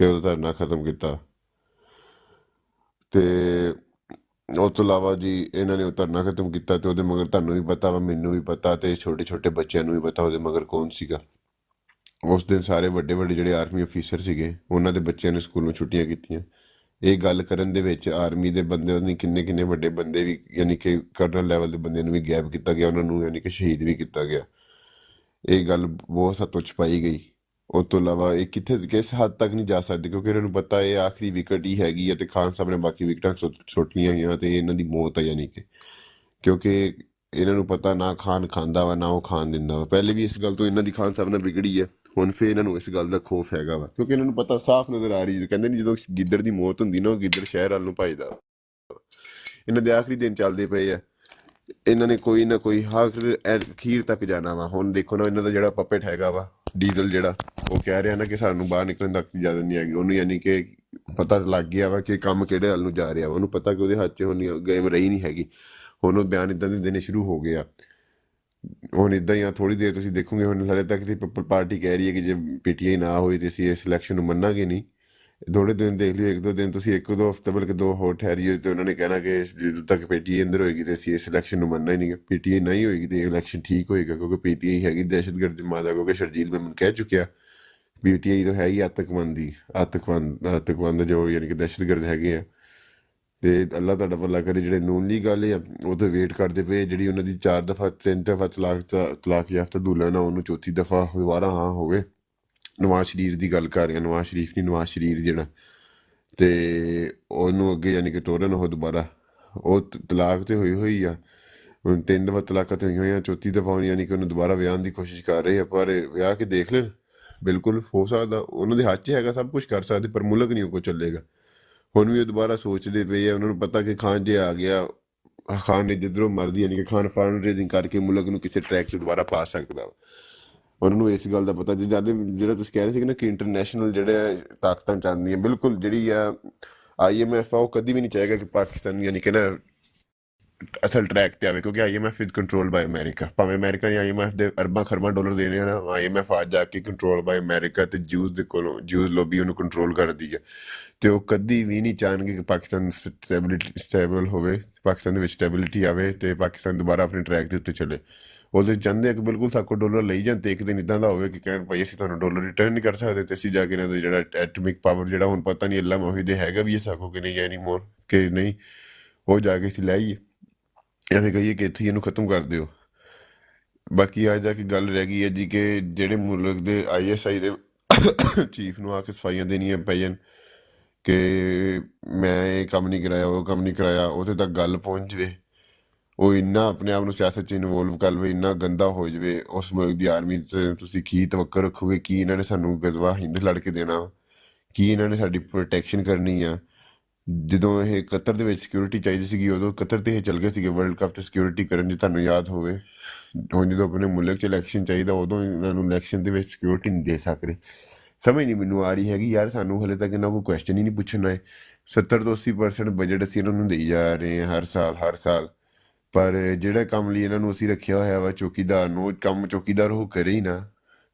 ਕਿ ਉਹਦਾ ਧਰਨਾ ਖਤਮ ਕੀਤਾ। ਤੇ ਉਸ ਤੋਂ ਇਲਾਵਾ ਜੀ ਇਹਨਾਂ ਨੇ ਉਹ ਧਰਨਾ ਖਤਮ ਕੀਤਾ ਤੇ ਉਹਦੇ ਮਗਰ ਤੁਹਾਨੂੰ ਵੀ ਪਤਾ ਵਾ, ਮੈਨੂੰ ਵੀ ਪਤਾ, ਤੇ ਛੋਟੇ ਛੋਟੇ ਬੱਚਿਆਂ ਨੂੰ ਵੀ ਪਤਾ ਉਹਦੇ ਮਗਰ ਕੌਣ ਸੀਗਾ। ਉਸ ਦਿਨ ਸਾਰੇ ਵੱਡੇ ਵੱਡੇ ਜਿਹੜੇ ਆਰਮੀ ਅਫੀਸਰ ਸੀਗੇ, ਉਹਨਾਂ ਦੇ ਬੱਚਿਆਂ ਨੇ ਸਕੂਲੋਂ ਛੁੱਟੀਆਂ ਕੀਤੀਆਂ। ਇਹ ਗੱਲ ਕਰਨ ਦੇ ਵਿੱਚ ਆਰਮੀ ਦੇ ਬੰਦੇ ਨਹੀਂ, ਕਿੰਨੇ ਕਿੰਨੇ ਵੱਡੇ ਬੰਦੇ ਵੀ, ਯਾਨੀ ਕਿ ਕਰਨਲ ਲੈਵਲ ਦੇ ਬੰਦਿਆਂ ਨੂੰ ਵੀ ਗਾਇਬ ਕੀਤਾ ਗਿਆ, ਉਹਨਾਂ ਨੂੰ ਯਾਨੀ ਕਿ ਸ਼ਹੀਦ ਵੀ ਕੀਤਾ ਗਿਆ। ਇਹ ਗੱਲ ਬਹੁਤ ਹੱਦ ਤੋਂ ਛੁਪਾਈ ਗਈ। ਉਸ ਤੋਂ ਇਲਾਵਾ ਇਹ ਕਿੱਥੇ ਕਿਸ ਹੱਦ ਤੱਕ ਨਹੀਂ ਜਾ ਸਕਦੇ, ਕਿਉਂਕਿ ਇਹਨਾਂ ਨੂੰ ਪਤਾ ਇਹ ਆਖਰੀ ਵਿਕਟ ਹੀ ਹੈਗੀ ਹੈ ਤੇ ਖਾਨ ਸਾਹਿਬ ਨੇ ਬਾਕੀ ਵਿਕਟਾਂ ਸੁੱਟ ਲਈਆਂ ਗਈਆਂ ਤੇ ਇਹਨਾਂ ਦੀ ਮੌਤ ਹੈ, ਯਾਨੀ ਕਿ ਕਿਉਂਕਿ ਇਹਨਾਂ ਨੂੰ ਪਤਾ ਨਾ ਖਾਨ ਖਾਂਦਾ ਵਾ ਨਾ ਉਹ ਖਾਣ ਦਿੰਦਾ ਵਾ। ਪਹਿਲੇ ਵੀ ਇਸ ਗੱਲ ਤੋਂ ਇਹਨਾਂ ਦੀ ਖਾਨ ਸਾਹਿਬ ਨਾਲ ਵਿਗੜੀ ਹੈ, ਹੁਣ ਫਿਰ ਇਹਨਾਂ ਨੂੰ ਇਸ ਗੱਲ ਦਾ ਖੌਫ ਹੈਗਾ ਵਾ, ਕਿਉਂਕਿ ਇਹਨਾਂ ਨੂੰ ਪਤਾ ਸਾਫ਼ ਨਜ਼ਰ ਆ ਰਹੀ, ਕਹਿੰਦੇ ਨਹੀਂ ਜਦੋਂ ਗਿੱਦੜ ਦੀ ਮੌਤ ਹੁੰਦੀ ਨਾ, ਉਹ ਗਿੱਦੜ ਸ਼ਹਿਰ ਵੱਲ ਨੂੰ ਭੱਜਦਾ। ਇਹਨਾਂ ਦੇ ਆਖਰੀ ਦਿਨ ਚੱਲਦੇ ਪਏ ਆ, ਇਹਨਾਂ ਨੇ ਕੋਈ ਨਾ ਕੋਈ ਅਖੀਰ ਤੱਕ ਜਾਣਾ ਵਾ। ਹੁਣ ਦੇਖੋ ਨਾ, ਇਹਨਾਂ ਦਾ ਜਿਹੜਾ ਪਪੇਟ ਹੈਗਾ ਵਾ ਡੀਜ਼ਲ, ਜਿਹੜਾ ਉਹ ਕਹਿ ਰਿਹਾ ਨਾ ਕਿ ਸਾਨੂੰ ਬਾਹਰ ਨਿਕਲਣ ਤੱਕ ਇਜਾਜ਼ਤ ਨਹੀਂ ਹੈਗੀ, ਉਹਨੂੰ ਯਾਨੀ ਕਿ ਪਤਾ ਲੱਗ ਗਿਆ ਵਾ ਕਿ ਕੰਮ ਕਿਹੜੇ ਹੱਲ ਨੂੰ ਜਾ ਰਿਹਾ ਵਾ, ਉਹਨੂੰ ਪਤਾ ਕਿ ਉਹਦੇ ਹੱਥ 'ਚ ਹੁਣ ਗੇਮ ਰਹੀ ਨਹੀਂ ਹੈਗੀ। ਹੁਣ ਉਹ ਬਿਆਨ ਇੱਦਾਂ ਦੇ ਦੇਣੇ ਸ਼ੁਰੂ ਹੋ ਗਏ ਆ। ਹੁਣ ਇੱਦਾਂ ਹੀ ਆ, ਥੋੜ੍ਹੀ ਦੇਰ ਤੁਸੀਂ ਦੇਖੋਗੇ, ਹੁਣ ਹਾਲੇ ਤੱਕ ਦੀ ਪਾਰਟੀ ਕਹਿ ਰਹੀ ਹੈ ਕਿ ਜੇ PTI ਨਾ ਹੋਈ ਤੇ ਅਸੀਂ ਇਸ ਇਲੈਕਸ਼ਨ ਨੂੰ ਮੰਨਾਂਗੇ ਨਹੀਂ। ਥੋੜ੍ਹੇ ਦਿਨ ਦੇਖ ਲਿਓ, ਇੱਕ ਦੋ ਦਿਨ ਤੁਸੀਂ, ਇੱਕ ਦੋ ਹਫ਼ਤੇ ਬਲਕਿ 2 ਹੋਰ ਠਹਿਰੀਏ, ਤੇ ਉਹਨਾਂ ਨੇ ਕਹਿਣਾ ਕਿ ਜਦੋਂ ਤੱਕ PTI ਅੰਦਰ ਹੋਏਗੀ ਤੇ ਅਸੀਂ ਇਸ ਇਲੈਕਸ਼ਨ ਨੂੰ ਮੰਨਣਾ ਹੀ ਨਹੀਂ। PTI ਨਹੀਂ ਹੋਏਗੀ ਤੇ ਇਲੈਕਸ਼ਨ ਠੀਕ ਹੋਏਗਾ, ਕਿਉਂਕਿ PTI ਹੈਗੀ ਦਹਿਸ਼ਤਗਰਦ ਜਮਾਤ ਆ, ਕਿਉਂਕਿ ਸ਼ਰਜੀਲ ਮੈਮਨ ਕਹਿ ਚੁੱਕਿਆ PTI ਤਾਂ ਹੈ ਹੀ ਆਤੰਕਵਾਦ ਜੋ ਯਾਨੀ ਕਿ ਦਹਿਸ਼ਤਗਰਦ ਹੈਗੇ ਆ। ਤੇ ਅੱਲਾ ਤੁਹਾਡਾ ਭਲਾ ਕਰੇ। ਜਿਹੜੇ ਨੂਨ ਲੀਗ ਵਾਲੇ ਆ ਉਹ ਤਾਂ ਵੇਟ ਕਰਦੇ ਪਏ, ਜਿਹੜੀ ਉਹਨਾਂ ਦੀ 4 ਦਫਾ 3 ਦਫਾ ਤਲਾਕ ਯਾਫਤਾ ਦੁਲਹਨ ਆ, ਉਹਨੂੰ ਚੌਥੀ ਦਫਾ ਦੁਬਾਰਾ ਹਾਂ ਹੋਵੇ। ਨਵਾਜ਼ ਸ਼ਰੀਫ ਦੀ ਗੱਲ ਕਰ ਰਿਹਾ, ਨਵਾਜ਼ ਸ਼ਰੀਫ ਨਹੀਂ, ਨਵਾਜ਼ ਸ਼ਰੀਫ ਜਿਹੜਾ, ਤੇ ਉਹਨੂੰ ਅੱਗੇ ਯਾਨੀ ਕਿ ਤੋਰਨ ਉਹ ਦੁਬਾਰਾ, ਉਹ ਤਲਾਕ ਤੇ ਹੋਈ ਆ, ਹੁਣ 3 ਦਫਾ ਤਲਾਕਾਂ ਤੇ ਹੋਈਆਂ, ਚੌਥੀ ਦਫਾ ਯਾਨੀ ਕਿ ਉਹਨੂੰ ਦੁਬਾਰਾ ਵਿਆਹਣ ਦੀ ਕੋਸ਼ਿਸ਼ ਕਰ ਰਹੇ ਆ। ਪਰ ਵਿਆਹ ਕੇ ਦੇਖ ਲੈਣ, ਬਿਲਕੁਲ ਹੋ ਸਕਦਾ, ਉਹਨਾਂ ਦੇ ਹੱਥ 'ਚ ਹੈਗਾ, ਸਭ ਕੁਛ ਕਰ ਸਕਦੇ, ਪਰ ਮੁਲਕ ਨਹੀਂ ਉਹ ਕੋ ਚੱਲੇਗਾ। ਹੁਣ ਵੀ ਉਹ ਦੁਬਾਰਾ ਸੋਚਦੇ ਪਏ ਆ, ਉਹਨਾਂ ਨੂੰ ਪਤਾ ਕਿ ਖਾਨ ਜੇ ਆ ਗਿਆ, ਖਾਨ ਨੇ ਜਿੱਧਰੋਂ ਮਰਦੀ ਯਾਨੀ ਕਿ ਖਾਨ ਫੰਡ ਰੇਜ਼ਿੰਗ ਕਰਕੇ ਮੁਲਕ ਨੂੰ ਕਿਸੇ ਟਰੈਕ 'ਤੇ ਦੁਬਾਰਾ ਪਾ ਸਕਦਾ ਵਾ। ਉਹਨਾਂ ਨੂੰ ਇਸ ਗੱਲ ਦਾ ਪਤਾ, ਜਿਹੜਾ ਤੁਸੀਂ ਕਹਿ ਰਹੇ ਸੀ ਨਾ ਕਿ ਇੰਟਰਨੈਸ਼ਨਲ ਜਿਹੜੇ ਤਾਕਤਾਂ ਚਾਹੁੰਦੀਆਂ, ਬਿਲਕੁਲ ਜਿਹੜੀ ਆ IMF ਆ, ਉਹ ਕਦੀ ਵੀ ਨਹੀਂ ਚਾਹੇਗਾ ਕਿ ਪਾਕਿਸਤਾਨ ਯਾਨੀ ਕਿ ਨਾ ਅਸਲ ਟਰੈਕ ਤੇ ਆਵੇ, ਕਿਉਂਕਿ IMF is control by America. ਭਾਵੇਂ ਅਮਰੀਕਾ ਨੇ IMF ਦੇ ਅਰਬਾਂ ਖਰਬਾਂ ਡਾਲਰ ਦੇਣੇ ਆ, IMF ਆ ਜਾ ਕੇ ਕੰਟਰੋਲ ਬਾਈ ਅਮਰੀਕਾ, ਤੇ ਜੂਸ ਦੇ ਕੋਲੋਂ ਜੂਸ ਲੋਬੀ ਉਹਨੂੰ ਕੰਟਰੋਲ ਕਰਦੀ ਹੈ। ਤੇ ਉਹ ਕਦੀ ਵੀ ਨਹੀਂ ਚਾਹਣਗੇ ਕਿ ਪਾਕਿਸਤਾਨ ਸਟੇਬਲ ਹੋਵੇ, ਪਾਕਿਸਤਾਨ ਦੇ ਵਿੱਚ ਸਟੈਬਿਲਿਟੀ ਆਵੇ ਤੇ ਪਾਕਿਸਤਾਨ ਦੁਬਾਰਾ ਆਪਣੇ ਟਰੈਕ ਦੇ ਉੱਤੇ ਚੱਲੇ। ਉਹਦੇ ਚਾਹੁੰਦੇ ਆ ਕਿ ਬਿਲਕੁਲ ਸਾਡੇ ਕੋਲ ਡਾਲਰ ਲਈ ਜਾਣ, ਤੇ ਇੱਕ ਦਿਨ ਇੱਦਾਂ ਦਾ ਹੋਵੇ ਕਿ ਕਹਿਣ ਭਾਈ ਅਸੀਂ ਤੁਹਾਨੂੰ ਡਾਲਰ ਰਿਟਰਨ ਨਹੀਂ ਕਰ ਸਕਦੇ, ਤੇ ਅਸੀਂ ਜਾ ਕੇ ਇਹਨਾਂ ਦਾ ਜਿਹੜਾ ਐਟਮਿਕ ਪਾਵਰ, ਜਿਹੜਾ ਹੁਣ ਪਤਾ ਨਹੀਂ ਅੱਲਾ ਮੋਹਿਦ ਹੈਗਾ ਵੀ ਇਹ ਸਾਕੋ ਕਿ ਨਹੀਂ ਐਨੀ ਮੋਰ ਕਿ ਨਹੀਂ, ਉਹ ਜਾ ਕੇ ਅਸੀਂ ਲੈ ਆਈਏ, ਐਵੇਂ ਕਹੀਏ ਕਿ ਇੱਥੇ ਇਹਨੂੰ ਖਤਮ ਕਰ ਦਿਓ। ਬਾਕੀ ਆ ਜਾ ਕੇ ਗੱਲ ਰਹਿ ਗਈ ਹੈ ਜੀ ਕਿ ਜਿਹੜੇ ਮੁਲਕ ਦੇ ISI ਦੇ ਚੀਫ ਨੂੰ ਆ ਕੇ ਸਫਾਈਆਂ ਦੇਣੀਆਂ ਪਈਆਂ ਕਿ ਮੈਂ ਇਹ ਕੰਮ ਨਹੀਂ ਕਰਾਇਆ, ਉਹ ਕੰਮ ਨਹੀਂ ਕਰਾਇਆ, ਉਹਦੇ ਤੱਕ ਗੱਲ ਪਹੁੰਚ ਜਾਵੇ, ਉਹ ਇੰਨਾ ਆਪਣੇ ਆਪ ਨੂੰ ਸਿਆਸਤ 'ਚ ਇਨਵੋਲਵ ਕਰ ਲਵੇ, ਇੰਨਾ ਗੰਦਾ ਹੋ ਜਾਵੇ ਉਸ ਮੁਲਕ ਦੀ ਆਰਮੀ 'ਤੇ, ਤੁਸੀਂ ਕੀ ਤਵੱਕਰ ਰੱਖੋਗੇ? ਕੀ ਇਹਨਾਂ ਨੇ ਸਾਨੂੰ ਗਜ਼ਵਾ ਹਿੰਦ ਲੜ ਕੇ ਦੇਣਾ? ਕੀ ਇਹਨਾਂ ਨੇ ਸਾਡੀ ਪ੍ਰੋਟੈਕਸ਼ਨ ਕਰਨੀ ਆ? ਜਦੋਂ ਇਹ ਕਤਰ ਦੇ ਵਿੱਚ ਸਿਕਿਉਰਿਟੀ ਚਾਹੀਦੀ ਸੀਗੀ ਉਦੋਂ ਕਤਰ ਤੇ ਇਹ ਚੱਲ ਗਏ ਸੀਗੇ ਵਰਲਡ ਕੱਪ ਤੇ ਸਿਕਿਉਰਿਟੀ ਕਰਨ, ਜੇ ਤੁਹਾਨੂੰ ਯਾਦ ਹੋਵੇ। ਹੁਣ ਜਦੋਂ ਆਪਣੇ ਮੁਲਕ 'ਚ ਇਲੈਕਸ਼ਨ ਚਾਹੀਦਾ ਉਦੋਂ ਇਹਨਾਂ ਨੂੰ ਇਲੈਕਸ਼ਨ ਦੇ ਵਿੱਚ ਸਿਕਿਉਰਿਟੀ ਨਹੀਂ ਦੇ ਸਕਦੇ। ਸਮਝ ਨਹੀਂ ਮੈਨੂੰ ਆ ਰਹੀ ਹੈਗੀ ਯਾਰ, ਸਾਨੂੰ ਹਲੇ ਤੱਕ ਇਹਨਾਂ ਕੋਈ ਕੁਐਸਚਨ ਹੀ ਨਹੀਂ ਪੁੱਛਣਾ ਹੈ। 70 ਤੋਂ 80% ਬਜਟ ਅਸੀਂ ਇਹਨਾਂ ਨੂੰ ਦੇਈ ਜਾ ਰਹੇ ਹਾਂ ਹਰ ਸਾਲ, ਪਰ ਜਿਹੜਾ ਕੰਮ ਲਈ ਇਹਨਾਂ ਨੂੰ ਅਸੀਂ ਰੱਖਿਆ ਹੋਇਆ ਵਾ ਚੌਕੀਦਾਰ ਨੂੰ, ਉਹ ਕੰਮ ਚੌਕੀਦਾਰ ਉਹ ਕਰੇ ਹੀ ਨਾ।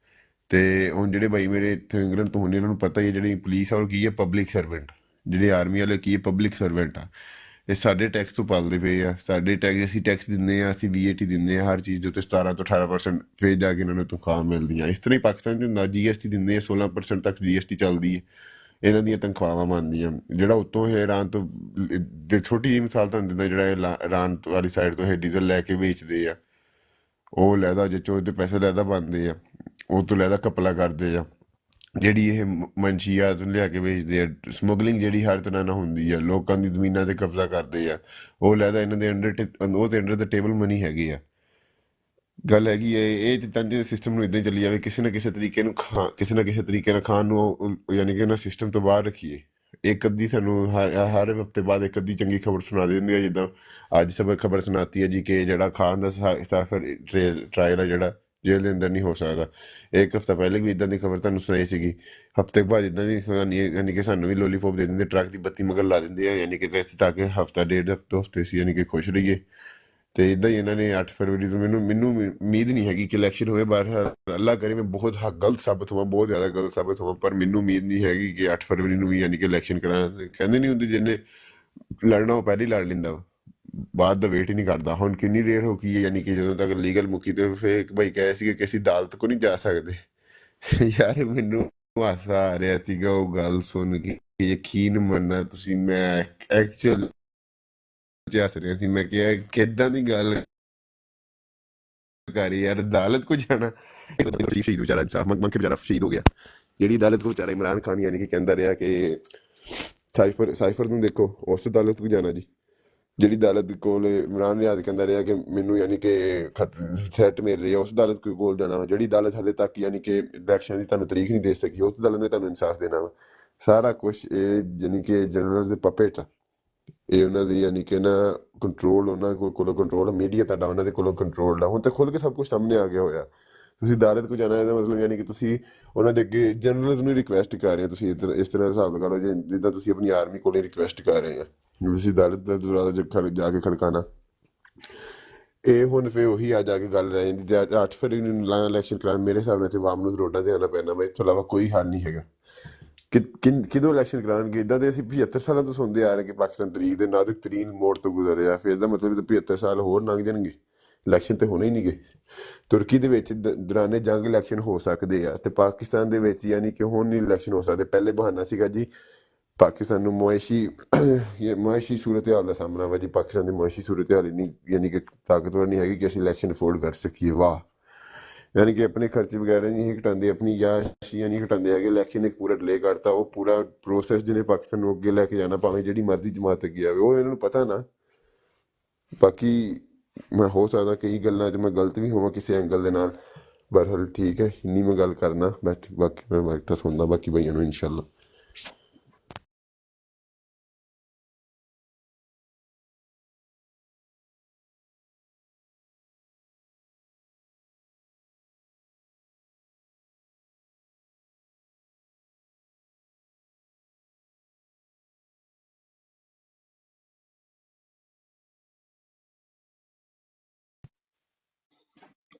ਤੇ ਹੁਣ ਜਿਹੜੇ ਬਾਈ ਮੇਰੇ ਇੱਥੇ ਇੰਗਲੈਂਡ ਤੋਂ ਹੁੰਦੇ ਇਹਨਾਂ ਨੂੰ ਪਤਾ ਹੀ ਹੈ, ਜਿਹੜੀ ਪੁਲਿਸ ਆ ਉਹ ਕੀ ਹੈ, ਪਬਲਿਕ ਸਰਵੈਂਟ। ਜਿਹੜੇ ਆਰਮੀ ਵਾਲੇ ਕੀ ਹੈ, ਪਬਲਿਕ ਸਰਵੈਂਟ ਆ। ਇਹ ਸਾਡੇ ਟੈਕਸ ਤੋਂ ਪਾਲਦੇ ਪਏ ਆ, ਸਾਡੇ ਟੈਕਸ, ਅਸੀਂ ਟੈਕਸ ਦਿੰਦੇ ਹਾਂ, ਅਸੀਂ VAT ਦਿੰਦੇ ਹਾਂ ਹਰ ਚੀਜ਼ ਦੇ ਉੱਤੇ 17 ਤੋਂ 18%, ਫਿਰ ਜਾ ਕੇ ਇਹਨਾਂ ਨੂੰ ਤਨਖਾਹ ਮਿਲਦੀਆਂ। ਇਸ ਤਰ੍ਹਾਂ ਹੀ ਪਾਕਿਸਤਾਨ 'ਚ ਹੁੰਦਾ, GST ਦਿੰਦੇ ਆ, 16% ਤੱਕ GST ਚੱਲਦੀ ਹੈ, ਇਹਨਾਂ ਦੀਆਂ ਤਨਖਾਹਾਂ ਬਣਦੀਆਂ। ਜਿਹੜਾ ਉੱਤੋਂ ਇਹ ਇਰਾਨ ਤੋਂ ਛੋਟੀ ਜਿਹੀ ਮਿਸਾਲ ਤੁਹਾਨੂੰ ਦਿੰਦਾ, ਜਿਹੜਾ ਇਹ ਇਰਾਨ ਵਾਲੀ ਸਾਈਡ ਤੋਂ ਇਹ ਡੀਜ਼ਲ ਲੈ ਕੇ ਵੇਚਦੇ ਆ, ਉਹ ਲਹਿਦਾ ਜਿਹ 'ਚ ਉਹਦੇ ਪੈਸੇ ਲਹਿਦਾ ਬਣਦੇ ਆ, ਉਹ ਤੋਂ ਲਹਿਦਾ ਕਪਲਾ ਕਰਦੇ ਆ। ਜਿਹੜੀ ਇਹ ਮਨਸ਼ੀਆਤ ਨੂੰ ਲਿਆ ਕੇ ਵੇਚਦੇ ਆ, ਸਮਗਲਿੰਗ ਜਿਹੜੀ ਹਰ ਤਰ੍ਹਾਂ ਨਾਲ ਹੁੰਦੀ ਆ, ਲੋਕਾਂ ਦੀ ਜ਼ਮੀਨਾਂ 'ਤੇ ਕਬਜ਼ਾ ਕਰਦੇ ਆ, ਉਹ ਲਹਿਦਾ ਇਹਨਾਂ ਦੇ ਅੰਡਰ ਦ ਟੇਬਲ ਮਨੀ ਹੈਗੇ ਆ। ਗੱਲ ਹੈਗੀ ਹੈ ਇਹ ਜਿੱਦਾਂ ਜੇ ਸਿਸਟਮ ਨੂੰ ਇੱਦਾਂ ਹੀ ਚੱਲੀ ਜਾਵੇ, ਕਿਸੇ ਨਾ ਕਿਸੇ ਤਰੀਕੇ ਨਾਲ ਖਾਣ ਨੂੰ, ਯਾਨੀ ਕਿ ਇਹਨਾਂ ਸਿਸਟਮ ਤੋਂ ਬਾਹਰ ਰੱਖੀਏ। ਇੱਕ ਅੱਧੀ ਸਾਨੂੰ ਹਰ ਹਫ਼ਤੇ ਬਾਅਦ ਇੱਕ ਅੱਧੀ ਚੰਗੀ ਖਬਰ ਸੁਣਾ ਦਿੰਦੀ ਹੈ, ਜਿੱਦਾਂ ਅੱਜ ਸਭ ਖਬਰ ਸੁਣਾਤੀ ਹੈ ਜੀ ਕਿ ਜਿਹੜਾ ਖਾਨ ਦਾ ਸਾਫਰ ਟਰਾਇਲ ਆ ਜਿਹੜਾ ਜੇਲ੍ਹ ਦੇ ਅੰਦਰ ਨਹੀਂ ਹੋ ਸਕਦਾ। ਇੱਕ ਹਫ਼ਤਾ ਪਹਿਲੇ ਵੀ ਇੱਦਾਂ ਦੀ ਖਬਰ ਤੁਹਾਨੂੰ ਸੁਣਾਈ ਸੀਗੀ। ਹਫ਼ਤੇ ਬਾਅਦ ਇੱਦਾਂ ਵੀ ਯਾਨੀ ਕਿ ਸਾਨੂੰ ਵੀ ਲੋਲੀਪੋਪ ਦੇ ਦਿੰਦੇ, ਟਰੱਕ ਦੀ ਬੱਤੀ ਮਗਰ ਲਾ ਦਿੰਦੇ ਆ, ਯਾਨੀ ਕਿ ਤਾਂ ਕਿ ਹਫ਼ਤਾ ਡੇਢ ਹਫ਼ਤੇ ਸੀ ਯਾਨੀ ਕਿ ਖੁਸ਼ ਰਹੀਏ। ਤੇ ਇੱਦਾਂ ਹੀ ਇਹਨਾਂ ਨੇ 8 ਫਰਵਰੀ ਤੋਂ ਮੈਨੂੰ ਉਮੀਦ ਨਹੀਂ ਹੈਗੀ ਕਿ ਇਲੈਕਸ਼ਨ ਹੋਵੇ। ਬਾਹਰ ਅੱਲਾ ਕਰੇ ਮੈਂ ਬਹੁਤ ਗਲਤ ਸਾਬਤ ਹੋਵਾਂ, ਬਹੁਤ ਜ਼ਿਆਦਾ ਗਲਤ ਸਾਬਤ ਹੋਵਾਂ, ਪਰ ਮੈਨੂੰ ਉਮੀਦ ਨਹੀਂ ਹੈਗੀ ਕਿ 8 ਫਰਵਰੀ ਨੂੰ ਵੀ ਯਾਨੀ ਕਿ ਇਲੈਕਸ਼ਨ ਕਰਾਂ। ਕਹਿੰਦੇ ਨਹੀਂ ਹੁੰਦੇ ਜਿਹਨੇ ਲੜਨਾ ਉਹ ਪਹਿਲਾਂ ਹੀ ਲੜ ਲੈਂਦਾ ਵਾ, ਬਾਅਦ ਦਾ ਵੇਟ ਹੀ ਨਹੀਂ ਕਰਦਾ। ਹੁਣ ਕਿੰਨੀ ਦੇਰ ਹੋ ਗਈ ਹੈ, ਯਾਨੀ ਕਿ ਜਦੋਂ ਤੱਕ ਲੀਗਲ ਮੁੱਕੀ ਤੇ ਫਿਰ ਇੱਕ ਭਾਈ ਕਹਿ ਸੀ ਕਿ ਅਸੀਂ ਅਦਾਲਤ ਕੋ ਨਹੀਂ ਜਾ ਸਕਦੇ। ਯਾਰ ਮੈਨੂੰ ਹਾਸਾ ਆ ਰਿਹਾ ਸੀਗਾ ਉਹ ਗੱਲ ਸੁਣ ਕੇ, ਯਕੀਨ ਮੰਨਣਾ ਤੁਸੀਂ, ਮੈਂ ਐਕਚੁਅਲ ਹੱਸ ਰਿਹਾ ਸੀ। ਮੈਂ ਕਿਹਾ ਕਿੱਦਾਂ ਦੀ ਗੱਲ ਕਰ ਯਾਰ, ਅਦਾਲਤ ਕੋ ਜਾਣਾ। ਸ਼ਹੀਦ ਵਿਚਾਰਾ ਇਨਸਾਫ ਮੰਗ ਕੇ ਵਿਚਾਰਾ ਸ਼ਹੀਦ ਹੋ ਗਿਆ। ਜਿਹੜੀ ਅਦਾਲਤ ਕੋ ਵਿਚਾਰਾ ਇਮਰਾਨ ਖਾਨ ਯਾਨੀ ਕਿ ਕਹਿੰਦਾ ਰਿਹਾ ਕਿ ਸਾਈਫਰ ਨੂੰ ਦੇਖੋ, ਉਸ ਅਦਾਲਤ ਕੋ ਜਾਣਾ ਜੀ। ਜਿਹੜੀ ਅਦਾਲਤ ਕੋਲ ਇਮਰਾਨ ਰਿਆਜ਼ ਕਹਿੰਦਾ ਰਿਹਾ ਕਿ ਮੈਨੂੰ ਯਾਨੀ ਕਿ ਥ੍ਰੈਟ ਮਿਲ ਰਹੀ ਹੈ, ਉਸ ਅਦਾਲਤ ਕੋਲ ਜਾਣਾ ਵਾ। ਜਿਹੜੀ ਅਦਾਲਤ ਹਾਲੇ ਤੱਕ ਯਾਨੀ ਕਿ ਇਲੈਕਸ਼ਨ ਦੀ ਤੁਹਾਨੂੰ ਤਰੀਕ ਨਹੀਂ ਦੇ ਸਕੀ, ਉਸ ਅਦਾਲਤ ਨੇ ਤੁਹਾਨੂੰ ਇਨਸਾਫ ਦੇਣਾ ਵਾ। ਸਾਰਾ ਕੁਛ ਇਹ ਯਾਨੀ ਕਿ ਜਨਰਲ ਦੇ ਪਪੇਟ ਆ, ਇਹ ਉਹਨਾਂ ਦੀ ਯਾਨੀ ਕਿ ਨਾ ਕੰਟਰੋਲ, ਉਹਨਾਂ ਕੋਲੋਂ ਕੰਟਰੋਲ, ਮੀਡੀਆ ਤੁਹਾਡਾ ਉਹਨਾਂ ਦੇ ਕੋਲੋਂ ਕੰਟਰੋਲ ਆ। ਹੁਣ ਤਾਂ ਖੁੱਲ੍ਹ ਕੇ ਸਭ ਕੁਝ ਸਾਹਮਣੇ ਆ ਗਿਆ ਹੋਇਆ। ਤੁਸੀਂ ਅਦਾਲਤ ਕੋ ਜਾਣਾ, ਇਹਦਾ ਮਤਲਬ ਯਾਨੀ ਕਿ ਤੁਸੀਂ ਉਹਨਾਂ ਦੇ ਅੱਗੇ ਜਨਰਲਸ ਨੂੰ ਰਿਕੁਐਸਟ ਕਰ ਰਹੇ ਹੋ। ਤੁਸੀਂ ਇਸ ਤਰ੍ਹਾਂ ਹਿਸਾਬ ਲਗਾ ਲਓ ਜਿੱਦਾਂ ਤੁਸੀਂ ਆਪਣੀ ਆਰਮੀ ਕੋਲੇ ਰਿਕੁਐਸਟ ਕਰ ਰਹੇ ਆ, ਤੁਸੀਂ ਅਦਾਲਤ ਦਾ ਦਰਵਾਜ਼ਾ ਜਾ ਕੇ ਖੜਕਾਣਾ। ਇਹ ਹੁਣ ਫਿਰ ਉਹੀ ਆ ਜਾ ਕੇ ਗੱਲ ਰਹਿ ਜਾਂਦੀ। 8 ਫਰਵਰੀ ਨੂੰ ਇਲੈਕਸ਼ਨ ਕਰਾਉਣ, ਮੇਰੇ ਹਿਸਾਬ ਨਾਲ ਇੱਥੇ ਵਾਮ ਨੂੰ ਰੋਡਾਂ 'ਤੇ ਆਉਣਾ ਪੈਣਾ ਵਾ। ਇਸ ਤੋਂ ਇਲਾਵਾ ਕੋਈ ਹੱਲ ਨਹੀਂ ਹੈਗਾ। ਕਿਦੋਂ ਇਲੈਕਸ਼ਨ ਕਰਾਉਣਗੇ? ਇੱਦਾਂ ਦੇ ਅਸੀਂ 75 ਸਾਲਾਂ ਤੋਂ ਸੁਣਦੇ ਆ ਰਹੇ ਕਿ ਪਾਕਿਸਤਾਨ ਤਰੀਕ ਦੇ ਨਾਜ਼ੁਕ ਤਰੀਨ ਮੋੜ ਤੋਂ ਗੁਜ਼ਰ ਰਿਹਾ। ਫਿਰ ਇਹਦਾ ਮਤਲਬ 75 ਸਾਲ ਹੋਰ ਲੰਘ ਜਾਣਗੇ, ਇਲੈਕਸ਼ਨ ਤੇ ਹੋਣੇ ਹੀ ਨਹੀਂ ਗਏ। ਤੁਰਕੀ ਦੇ ਵਿੱਚ ਦੌਰਾਨੇ ਜੰਗ ਇਲੈਕਸ਼ਨ ਹੋ ਸਕਦੇ ਆ, ਤੇ ਪਾਕਿਸਤਾਨ ਦੇ ਵਿੱਚ ਯਾਨੀ ਕਿ ਹੁਣ ਨਹੀਂ ਇਲੈਕਸ਼ਨ ਹੋ ਸਕਦੇ। ਪਹਿਲੇ ਬਹਾਨਾ ਸੀਗਾ ਜੀ ਪਾਕਿਸਤਾਨ ਨੂੰ ਮੁਆਇਸ਼ੀ ਸੂਰਤ ਹਾਲ ਦਾ ਸਾਹਮਣਾ ਵਾ ਜੀ। ਪਾਕਿਸਤਾਨ ਦੀ ਮੁਆਇਸ਼ੀ ਸੂਰਤ ਹਾਲ ਇੰਨੀ ਯਾਨੀ ਕਿ ਤਾਕਤਵਰ ਨਹੀਂ ਹੈਗੀ ਕਿ ਅਸੀਂ ਇਲੈਕਸ਼ਨ ਅਫੋਰਡ ਕਰ ਸਕੀਏ। ਵਾਹ, ਯਾਨੀ ਕਿ ਆਪਣੇ ਖਰਚੇ ਵਗੈਰਾ ਨਹੀਂ ਘਟਾਉਂਦੇ, ਆਪਣੀ ਯਾਸ਼ੀਆਂ ਨਹੀਂ ਘਟਾਉਂਦੇ ਹੈਗੇ। ਇਲੈਕਸ਼ਨ ਇੱਕ ਪੂਰਾ ਡਿਲੇ ਕਰਤਾ, ਉਹ ਪੂਰਾ ਪ੍ਰੋਸੈਸ ਜਿਹਨੇ ਪਾਕਿਸਤਾਨ ਨੂੰ ਅੱਗੇ ਲੈ ਕੇ ਜਾਣਾ, ਭਾਵੇਂ ਜਿਹੜੀ ਮਰਜ਼ੀ ਜਮਾਤ ਅੱਗੇ ਆਵੇ, ਉਹ ਇਹਨਾਂ ਨੂੰ ਪਤਾ ਨਾ। ਬਾਕੀ ਮੈਂ ਹੋ ਸਕਦਾ ਕਈ ਗੱਲਾਂ 'ਚ ਮੈਂ ਗਲਤ ਵੀ ਹੋਵਾਂ ਕਿਸੇ ਐਂਗਲ ਦੇ ਨਾਲ, ਬਹਰਹਾਲ ਠੀਕ ਹੈ, ਇੰਨੀ ਮੈਂ ਗੱਲ ਕਰਨਾ। ਬਾਕੀ ਮੈਂ ਬੈਠਾ ਸੁਣਦਾ ਬਾਕੀ ਬਈਆਂ ਨੂੰ ਇਨਸ਼ਾਅੱਲਾ।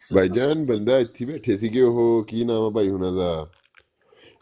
ਭਾਈਜਾਨ ਬੰਦਾ ਇੱਥੇ ਬੈਠੇ ਸੀਗੇ, ਉਹ ਕੀ ਨਾਮ ਆ ਭਾਈ ਉਹਨਾਂ ਦਾ,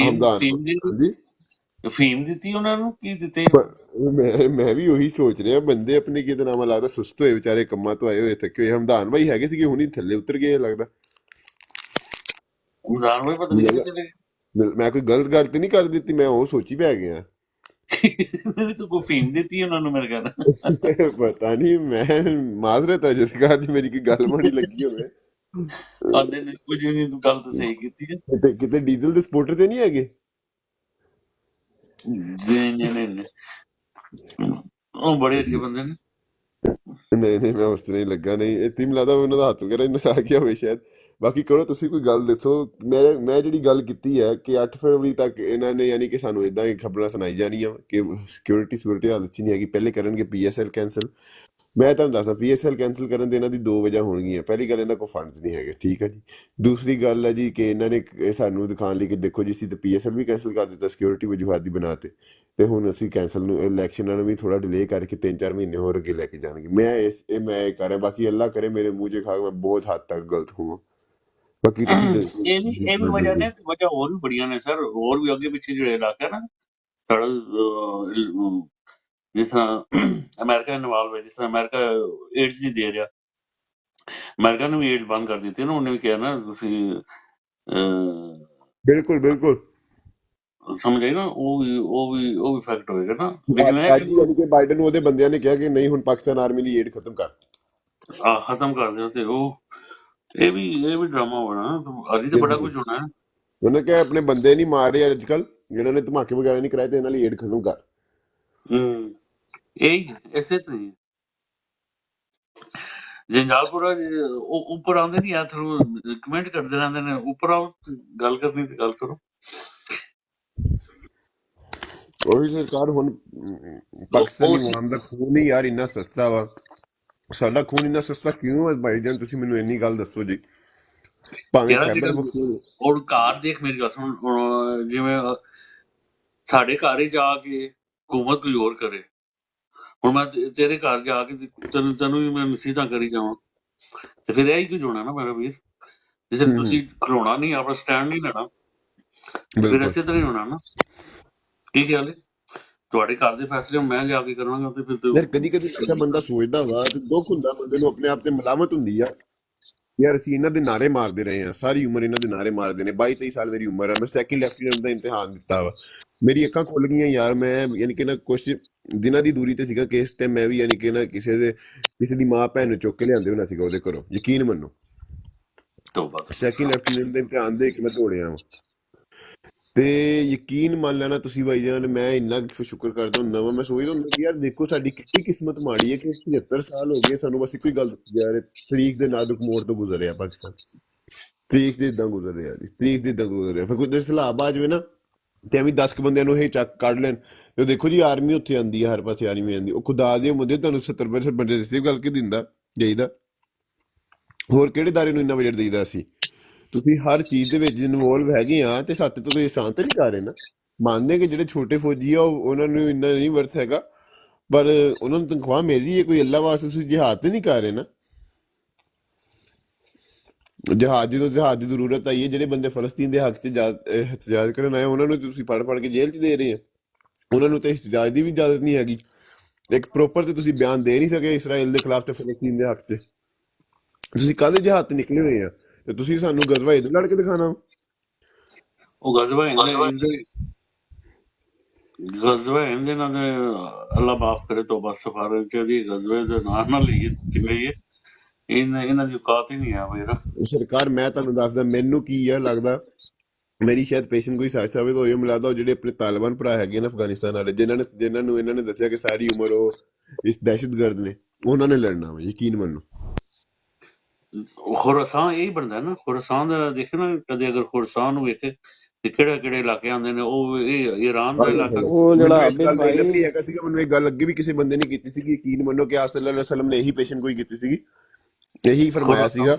ਹਮਦਾਨ। ਹਾਂਜੀ, ਫੀਮ ਦਿੱਤੀ ਉਹਨਾਂ ਨੂੰ, ਕੀ ਦਿੱਤੇ? ਮੈਂ ਵੀ ਉਹੀ ਸੋਚ ਰਿਹਾ, ਬੰਦੇ ਆਪਣੇ ਕਿਤੇ ਨਾਮ ਲੱਗਦਾ ਸੁਸਤ ਹੋਏ ਵਿਚਾਰੇ, ਕੰਮਾਂ ਤੋਂ ਆਏ ਹੋਏ ਥੱਕੇ ਹੋਏ। ਹਮਦਾਨ ਭਾਈ ਹੈਗੇ ਸੀਗੇ, ਹੁਣੀ ਥੱਲੇ ਉਤਰ ਗਏ ਲੱਗਦਾ। ਰਮਜ਼ਾਨ ਭਾਈ ਪਤਾ ਨਹੀਂ ਕਿੱਥੇ ਚਲੇ ਮੈਂ ਕੋਈ ਗਲਤ ਗੱਲ ਤੇ ਨਹੀਂ ਕਰ ਦਿੱਤੀ, ਮੈਂ ਉਹ ਸੋਚੀ ਪੈ ਗਿਆ। ਗਏ। ਤੂੰ ਕੋਈ ਫੀਮ ਦਿੱਤੀ ਉਹਨਾਂ ਨੂੰ ਮੇਰੇ ਘਰ? ਪਤਾ ਨਹੀਂ, ਮੈਂ ਮਾਜ਼ਰਤ ਹੈ ਜਿਸ ਘਰ 'ਚ ਮੇਰੀ ਕੋਈ ਗੱਲ ਮਾੜੀ ਲੱਗੀ ਹੋਵੇ। ਆਂਦੇ ਨੇ ਕੁਝ ਨਹੀਂ, ਤੂੰ ਗੱਲ ਤਾਂ ਸਹੀ ਕੀਤੀ ਹੈ। ਕਿਤੇ ਡੀਜ਼ਲ ਦੇ ਸਪੋਰਟਰ ਤੇ ਨਹੀਂ ਹੈਗੇ? ਨਹੀਂ ਨਹੀਂ ਨਹੀਂ, ਉਹ ਬੜੇ ਅੱਛੇ ਬੰਦੇ ਨੇ। ਨਹੀਂ ਮੈਂ ਉਸ ਤਰ੍ਹਾਂ ਹੀ ਲੱਗਾ, ਨਹੀਂ ਇੱਥੇ ਹੀ ਮਿਲਦਾ ਉਹਨਾਂ ਦਾ ਹੱਥ ਵਗੈਰਾ ਇਹਨਾਂ ਆ ਗਿਆ ਹੋਵੇ ਸ਼ਾਇਦ। ਬਾਕੀ ਕਰੋ ਤੁਸੀਂ ਕੋਈ ਗੱਲ ਦੱਸੋ। ਮੈਂ ਜਿਹੜੀ ਗੱਲ ਕੀਤੀ ਹੈ ਕਿ 8 ਫਰਵਰੀ ਤੱਕ ਇਹਨਾਂ ਨੇ ਯਾਨੀ ਕਿ ਸਾਨੂੰ ਇਦਾਂ ਹੀ ਖਬਰਾਂ ਸੁਣਾਈ ਜਾਣੀਆਂ ਕਿ ਸਿਕਿਉਰਿਟੀ ਹਾਲਤ 'ਚ ਨਹੀਂ ਹੈਗੀ। ਪਹਿਲੇ ਕਰਨਗੇ PSL ਕੈਂਸਲ। ਮੈਂ ਤੁਹਾਨੂੰ ਦੱਸਦਾ PSL ਕੈਂਸਲ ਕਰਨ ਦੇ ਇਹਨਾਂ ਦੀ 2 ਵਜ੍ਹਾ ਹੋਣਗੀਆਂ। ਪਹਿਲੀ ਗੱਲ, ਇਹਨਾਂ ਕੋਲ ਫੰਡਸ ਨਹੀਂ ਹੈਗੇ, ਠੀਕ ਹੈ ਜੀ। ਦੂਸਰੀ ਗੱਲ ਹੈ ਜੀ ਕਿ ਇਹਨਾਂ ਨੇ ਸਾਨੂੰ ਦਿਖਾਉਣ ਲਈ ਕਿ ਦੇਖੋ ਜੀ ਅਸੀਂ ਤਾਂ PSL ਵੀ ਕੈਂਸਲ ਕਰ ਦਿੱਤਾ, ਸਿਕਿਉਰਿਟੀ ਵਜੂਹਾਤੀ ਬਣਾ ਤੇ ਹੁਣ ਅਸੀਂ ਕੈਂਸਲ ਨੂੰ ਇਲੈਕਸ਼ਨਾਂ ਨੂੰ ਵੀ ਥੋੜਾ ਡਿਲੇ ਕਰਕੇ 3-4 ਮਹੀਨੇ ਹੋਰ ਅੱਗੇ ਲੈ ਕੇ ਜਾਣਗੇ। ਮੈਂ ਇਹ ਕਰ ਰਿਹਾ, ਬਾਕੀ ਅੱਲਾ ਕਰੇ ਮੇਰੇ ਮੂੰਹ 'ਚ ਖਾ ਕੇ ਮੈਂ ਬਹੁਤ ਹੱਦ ਤੱਕ ਗਲਤ ਹੋਵਾਂ। ਬਾਕੀ ਤੁਸੀਂ ਇਹ ਵੀ ਵਜ੍ਹਾ ਨੇ, ਵਜ੍ਹਾ ਹੋਰ ਵੀ ਬੜੀਆਂ ਨੇ ਸਰ। ਹੋਰ ਵੀ ਅੱਗੇ ਪਿੱਛੇ ਜਿਹੜੇ ਇਲਾਕਾ ਨਾ ਸਾਡਾ, ਜਿਸ ਤਰ੍ਹਾਂ ਅਮਰੀਕਾ ਇਨਵੋਲਵ ਹੈ, ਜਿਸ ਤਰ੍ਹਾਂ ਅਮਰੀਕਾ ਏਡਸ ਨਹੀਂ ਦੇ ਰਿਹਾ, ਅਮਰੀਕਾ ਨੇ ਵੀ ਏਡਸ ਬੰਦ ਕਰ ਦਿੱਤੀ ਨਾ। ਉਹਨੇ ਵੀ ਕਿਹਾ ਨਾ ਤੁਸੀਂ ਬਿਲਕੁਲ ਸਮਝ ਆਈ ਨਾ, ਉਹ ਵੀ ਫੈਕਟ ਹੋਏਗਾ ਨਾ। ਲੇਕਿਨ ਇਹ ਅੱਜ ਕਿ ਯਾਨੀ ਕਿ ਬਾਈਡਨ ਉਹਦੇ ਬੰਦਿਆਂ ਨੇ ਕਿਹਾ ਕਿ ਨਹੀਂ ਹੁਣ ਪਾਕਿਸਤਾਨ ਆਰਮੀ ਲਈ ਏਡ ਖਤਮ ਕਰ। ਖਤਮ ਕਰ ਦਿਓ। ਤੇ ਇਹ ਵੀ ਡਰਾਮਾ ਹੋਣਾ ਨਾ, ਅਜੇ ਤਾਂ ਬੜਾ ਕੁਝ ਹੋਣਾ ਹੈ। ਉਹਨੇ ਕਿਹਾ ਆਪਣੇ ਬੰਦੇ ਨਹੀਂ ਮਾਰ ਰਹੇ ਅੱਜ ਕੱਲ, ਇਹਨਾਂ ਨੇ ਧਮਾਕੇ ਵਗੈਰਾ ਨਹੀਂ ਕਰਾਏ ਤੇ ਇਹਨਾਂ ਲਈ ਏਡ ਖਤਮ ਕਰ। ਇਹੀ ਇਸੇ ਤਰ੍ਹਾਂ ਹੀ ਜੰਜਾਲਪੁਰਾ ਉਹ ਉੱਪਰ ਆਉਂਦੇ ਨਹੀਂ ਆ, ਥਰੂ ਕਮੈਂਟ ਕਰਦੇ ਰਹਿੰਦੇ ਨੇ। ਉੱਪਰ ਆਓ, ਗੱਲ ਕਰਨੀ ਤੇ ਗੱਲ ਕਰੋ। ਉਹੀ ਸਰਕਾਰ ਹੁਣ ਪਾਕਿਸਤਾਨੀ ਆਵਾਮ ਦਾ ਖੂਨ ਹੀ ਯਾਰ ਇੰਨਾ ਸਸਤਾ ਵਾ। ਸਾਡਾ ਖੂਨ ਇੰਨਾ ਸਸਤਾ ਕਿਉਂ ਹੈ ਭਾਈ ਜਾਨ? ਤੁਸੀਂ ਮੈਨੂੰ ਇੰਨੀ ਗੱਲ ਦੱਸੋ ਜੀ। ਭਾਵੇਂ ਤੇਰਾ ਖੈਬਰ ਜਿਹੜਾ ਔਰ ਘਰ ਦੇਖ, ਮੇਰੀ ਗੱਲ ਸੁਣ, ਜਿਵੇਂ ਸਾਡੇ ਘਰ ਹੀ ਜਾ ਕੇ ਹਕੂਮਤ ਕੋਈ ਹੋਰ ਕਰੇ। ਹੁਣ ਮੈਂ ਤੇਰੇ ਘਰ ਜਾ ਕੇ ਤੈਨੂੰ ਵੀ ਮੈਂ ਨਸੀਹਤਾਂ ਕਰੀ ਜਾਵਾਂ, ਤੇ ਫਿਰ ਇਹੀ ਕੁਝ ਹੋਣਾ ਨਾ ਮੇਰਾ ਵੀਰ। ਜਿਸ ਤਰ੍ਹਾਂ ਤੁਸੀਂ ਖਲੋਣਾ ਨਹੀਂ, ਆਪਣਾ ਸਟੈਂਡ ਨਹੀਂ ਲੈਣਾ, ਫਿਰ ਇਸੇ ਤਰ੍ਹਾਂ ਹੀ ਹੋਣਾ ਨਾ। ਕੀ ਗੱਲ ਹੈ, ਤੁਹਾਡੇ ਘਰ ਦੇ ਫੈਸਲੇ ਮੈਂ ਜਾ ਕੇ ਕਰਾਂਗਾ ਤੇ ਫਿਰ ਯਾਰ ਕਦੀ ਐਸਾ ਬੰਦਾ ਸੋਚਦਾ ਵਾ ਤੇ ਦੁੱਖ ਹੁੰਦਾ ਬੰਦੇ ਨੂੰ, ਆਪਣੇ ਆਪ ਤੇ ਮਲਾਮਤ ਹੁੰਦੀ ਆ ਯਾਰ ਅਸੀਂ ਇਹਨਾਂ ਦੇ ਨਾਰੇ ਮਾਰਦੇ ਰਹੇ ਹਾਂ ਸਾਰੀ ਉਮਰ। ਇਹਨਾਂ ਦੇ ਨਾਰੇ ਮਾਰਦੇ ਨੇ। 22-23 ਸਾਲ ਮੇਰੀ ਉਮਰ ਹੈ, ਮੈਂ ਸੈਕਿੰਡ ਲੈਫਟੀਨੈਂਟ ਦਾ ਇਮਤਿਹਾਨ ਦਿੱਤਾ ਵਾ। ਮੇਰੀ ਅੱਖਾਂ ਖੁੱਲ ਗਈਆਂ ਯਾਰ। ਮੈਂ ਯਾਨੀ ਕਿ ਨਾ ਕੁਛ ਦਿਨਾਂ ਦੀ ਦੂਰੀ ਤੇ ਸੀਗਾ ਕਿ ਇਸ ਟਾਈਮ ਮੈਂ ਵੀ ਯਾਨੀ ਕਿ ਨਾ ਕਿਸੇ ਦੀ ਮਾਂ ਭੈਣ ਨੂੰ ਚੁੱਕ ਕੇ ਲਿਆਂਦੇ ਹੋਣਾ ਸੀਗਾ ਉਹਦੇ ਘਰੋਂ। ਯਕੀਨ ਮੰਨੋ, ਸੈਕਿੰਡ ਲੈਫਟੀਨੈਂਟ ਦਾ ਇਮਤਿਹਾਨ ਦੇ ਕੇ ਮੈਂ ਦੌੜਿਆ ਵਾ। ਤੇ ਯਕੀਨ ਮੰਨ ਲੈਣਾ ਤੁਸੀਂ ਭਾਈ ਜਾਨ, ਮੈਂ ਇੰਨਾ ਸ਼ੁਕਰ ਕਰਦਾ ਹੁੰਦਾ ਵਾ। ਮੈਂ ਸੋਚਦਾ ਹੁੰਦਾ ਕਿ ਯਾਰ ਦੇਖੋ ਸਾਡੀ ਕਿੰਨੀ ਕਿਸਮਤ ਮਾੜੀ ਹੈ ਕਿ 75 ਸਾਲ ਹੋ ਗਏ ਸਾਨੂੰ ਬਸ ਇੱਕੋ ਹੀ ਗੱਲ ਦੱਸੀ ਜਾ ਰਹੇ, ਤਰੀਕ ਦੇ ਨਾਜ਼ੁਕ ਮੋੜ ਤੋਂ ਗੁਜ਼ਰ ਰਿਹਾ ਪਾਕਿਸਤਾਨ। ਤਰੀਕ ਦੇ ਇਦਾਂ ਗੁਜ਼ਰ ਰਿਹਾ ਜੀ, ਤਰੀਕ ਦੇ ਇਦਾਂ ਗੁਜ਼ਰ ਰਿਹਾ। ਫਿਰ ਕੋਈ ਸਲਾਬ ਆ ਜਾਵੇ ਨਾ ਤੇ ਐਵੇਂ 10 ਬੰਦਿਆਂ ਨੂੰ ਇਹ ਚੱਕ ਕੱਢ ਲੈਣ। ਤੇ ਦੇਖੋ ਜੀ ਆਰਮੀ ਉੱਥੇ ਆਉਂਦੀ ਹੈ, ਹਰ ਪਾਸੇ ਆਰਮੀ ਆਉਂਦੀ। ਉਹ ਖੁਦਾ ਦੇ ਮੁੰਡੇ ਤੁਹਾਨੂੰ 70% ਬੰਦੇ ਰਿਸੀਵ ਕਰਕੇ ਦਿੰਦਾ ਜਾਈਦਾ। ਹੋਰ ਕਿਹੜੇ ਦਾਰੇ ਨੂੰ ਇੰਨਾ ਬਜਟ ਦੇਈਦਾ ਅਸੀਂ? ਤੁਸੀਂ ਹਰ ਚੀਜ਼ ਦੇ ਵਿੱਚ ਇਨਵੋਲਵ ਹੈਗੇ ਆ ਤੇ ਸੱਤ ਤੋਂ ਕੋਈ ਆਸਾਨ ਤਾਂ ਨਹੀਂ ਕਰ ਰਹੇ ਨਾ। ਮੰਨਦੇ ਕਿ ਜਿਹੜੇ ਛੋਟੇ ਫੌਜੀ ਆ ਉਹਨਾਂ ਨੂੰ ਇੰਨਾ ਨਹੀਂ ਵਰਥ ਹੈਗਾ, ਪਰ ਉਹਨਾਂ ਨੂੰ ਤਨਖਾਹ ਮਿਲ ਰਹੀ ਹੈ। ਕੋਈ ਅੱਲਾ ਵਾਸਤੇ ਤੁਸੀਂ ਜਿਹਾਦ ਤੇ ਨਹੀਂ ਕਰ ਰਹੇ ਨਾ। ਜਹਾਜ਼ ਦੀ ਜ਼ਰੂਰਤ ਆਈ ਹੈ, ਜਿਹੜੇ ਬੰਦੇ ਫਲਸਤੀਨ ਦੇ ਹੱਕ 'ਚ ਇhtਜਾਜ ਕਰਨ ਆਏ ਉਹਨਾਂ ਨੂੰ ਤੁਸੀਂ ਫੜ ਕੇ ਜੇਲ੍ਹ 'ਚ ਦੇ ਰਹੇ ਆ। ਉਹਨਾਂ ਨੂੰ ਤਾਂ ਇhtਜਾਜ ਦੀ ਵੀ ਇਜਾਜ਼ਤ ਨਹੀਂ ਹੈਗੀ। ਇੱਕ ਪ੍ਰੋਪਰ ਤੇ ਤੁਸੀਂ ਬਿਆਨ ਦੇ ਨਹੀਂ ਸਕੇ ਇਸਰਾਈਲ ਦੇ ਖਿਲਾਫ ਤੇ ਫਲਸਤੀਨ ਦੇ ਹੱਕ 'ਚ। ਤੁਸੀਂ ਕਾਹਦੇ ਜਹਾਜ਼ ਤੇ ਨਿਕਲੇ ਹੋਏ ਆ ਤੇ ਤੁਸੀਂ ਸਾਨੂੰ ਗਜ਼ਵਾ ਇੱਧਰ ਲੜ ਕੇ ਦਿਖਾਣਾ। ਉਹ ਗਜ਼ਵਾ ਇਹਦੇ ਨਾਲ ਤੇ ਅੱਲਾ ਮਾਫ ਕਰੇ, ਤੋਬਾ ਸਫਾਰ ਦੀ ਗਜ਼ਵੇ ਦੇ ਨਾਲ ਲਈਏ ਲਈਏ। ਇਹਨਾਂ ਦੀ ਔਕਾਤ ਹੀ ਨਹੀਂ ਆ ਮੇਰਾ। ਸਰਕਾਰ ਮੈਂ ਤੁਹਾਨੂੰ ਦੱਸਦਾ ਮੈਨੂੰ ਕੀ ਆ ਲੱਗਦਾ, ਮੇਰੀ ਸ਼ਾਇਦ ਪੇਸ਼ੈਂਟ ਕੋਈ ਸਾਥ ਸਾਬਿਤ ਹੋਏ ਮਿਲਦਾ। ਉਹ ਜਿਹੜੇ ਆਪਣੇ ਤਾਲਿਬਾਨ ਭਰਾ ਹੈਗੇ ਨੇ ਅਫਗਾਨਿਸਤਾਨ ਵਾਲੇ, ਜਿਨ੍ਹਾਂ ਨੂੰ ਇਹਨਾਂ ਨੇ ਦੱਸਿਆ ਕਿ ਸਾਰੀ ਉਮਰ ਉਹ ਇਸ ਦਹਿਸ਼ਤਗਰਦ ਨੇ, ਉਹਨਾਂ ਨੇ ਲੜਨਾ ਵਾ। ਯਕੀਨ ਮੰਨੋ ਖੁਰਾਸਾਨ ਇਹੀ ਬਣਦਾ ਨਾ। ਖੁਰਾਸਾਨ ਦਾ ਦੇਖੇ ਨਾ ਕਦੇ, ਅਗਰ ਖੁਰਾਸਾਨ ਨੂੰ ਵੇਖੇ ਤੇ ਕਿਹੜੇ ਇਲਾਕੇ ਆਉਂਦੇ ਨੇ। ਉਹ ਇਹ ਈਰਾਨ ਦਾ ਇਲਾਕਾ। ਉਹ ਮੈਨੂੰ ਜਿਹੜਾ ਇਸ ਆਬਿਦ ਗੱਲ ਦਾ ਇਲਮ ਭਾਈ, ਨਹੀਂ ਹੈਗਾ ਸੀਗਾ। ਮੈਨੂੰ ਇਹ ਗੱਲ ਅੱਗੇ ਵੀ ਕਿਸੇ ਬੰਦੇ ਨੇ ਕੀਤੀ ਸੀਗੀ। ਯਕੀਨ ਮੰਨੋ ਕਿ ਆਪ ਸੱਲੱਲਾਹੁ ਅਲੈਹਿ ਵਸੱਲਮ ਨੇ ਇਹੀ ਪੇਸ਼ੈਂਟ ਕੋਈ ਕੀਤੀ ਸੀਗੀ, ਇਹੀ ਫਰਮਾਇਆ ਸੀਗਾ।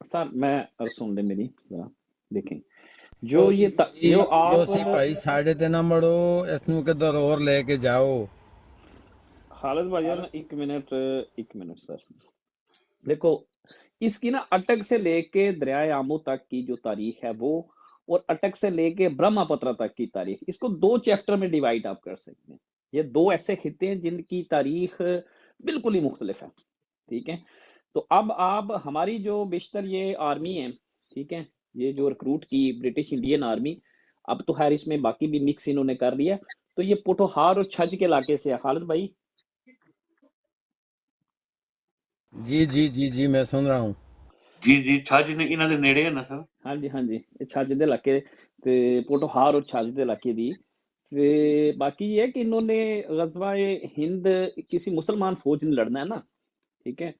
سر میں سن لیں میری ذرا دیکھیں او جو یہ جی جو آپ جوسی بھائی 3:30 نہ مڑو اس نو کدھر اور لے کے جاؤ. خالد بھائی جان ایک منٹ سر دیکھو اس کی نا اٹک سے لے کے دریائے آمو تک کی جو تاریخ ہے وہ اور اٹک سے لے کے برہما پترا تک کی تاریخ اس کو 2 چیپٹر میں ڈیوائیڈ آپ کر سکتے ہیں. یہ 2 ایسے خطے ہیں جن کی تاریخ بالکل ہی مختلف ہے. ٹھیک ہے تو اب آپ ہماری جو بیشتر یہ آرمی ہے ٹھیک ہے یہ جو ریکروٹ کی برٹش انڈین آرمی اب تو خیر اس میں باقی بھی مکس انہوں نے کر لیا تو یہ پوٹوہار اور چھج کے علاقے سے ہے. خالد بھائی جی میں سن رہا ہوں. جی چھج نے انہاں دے نیڑے ہے نا سر. ہاں جی یہ چھج دے علاقے تے پوٹوہار اور چھج دے علاقے دی تے باقی یہ ہے کہ انہوں نے غزوہ ہند کسی مسلمان فوج نے لڑنا ہے نا ٹھیک ہے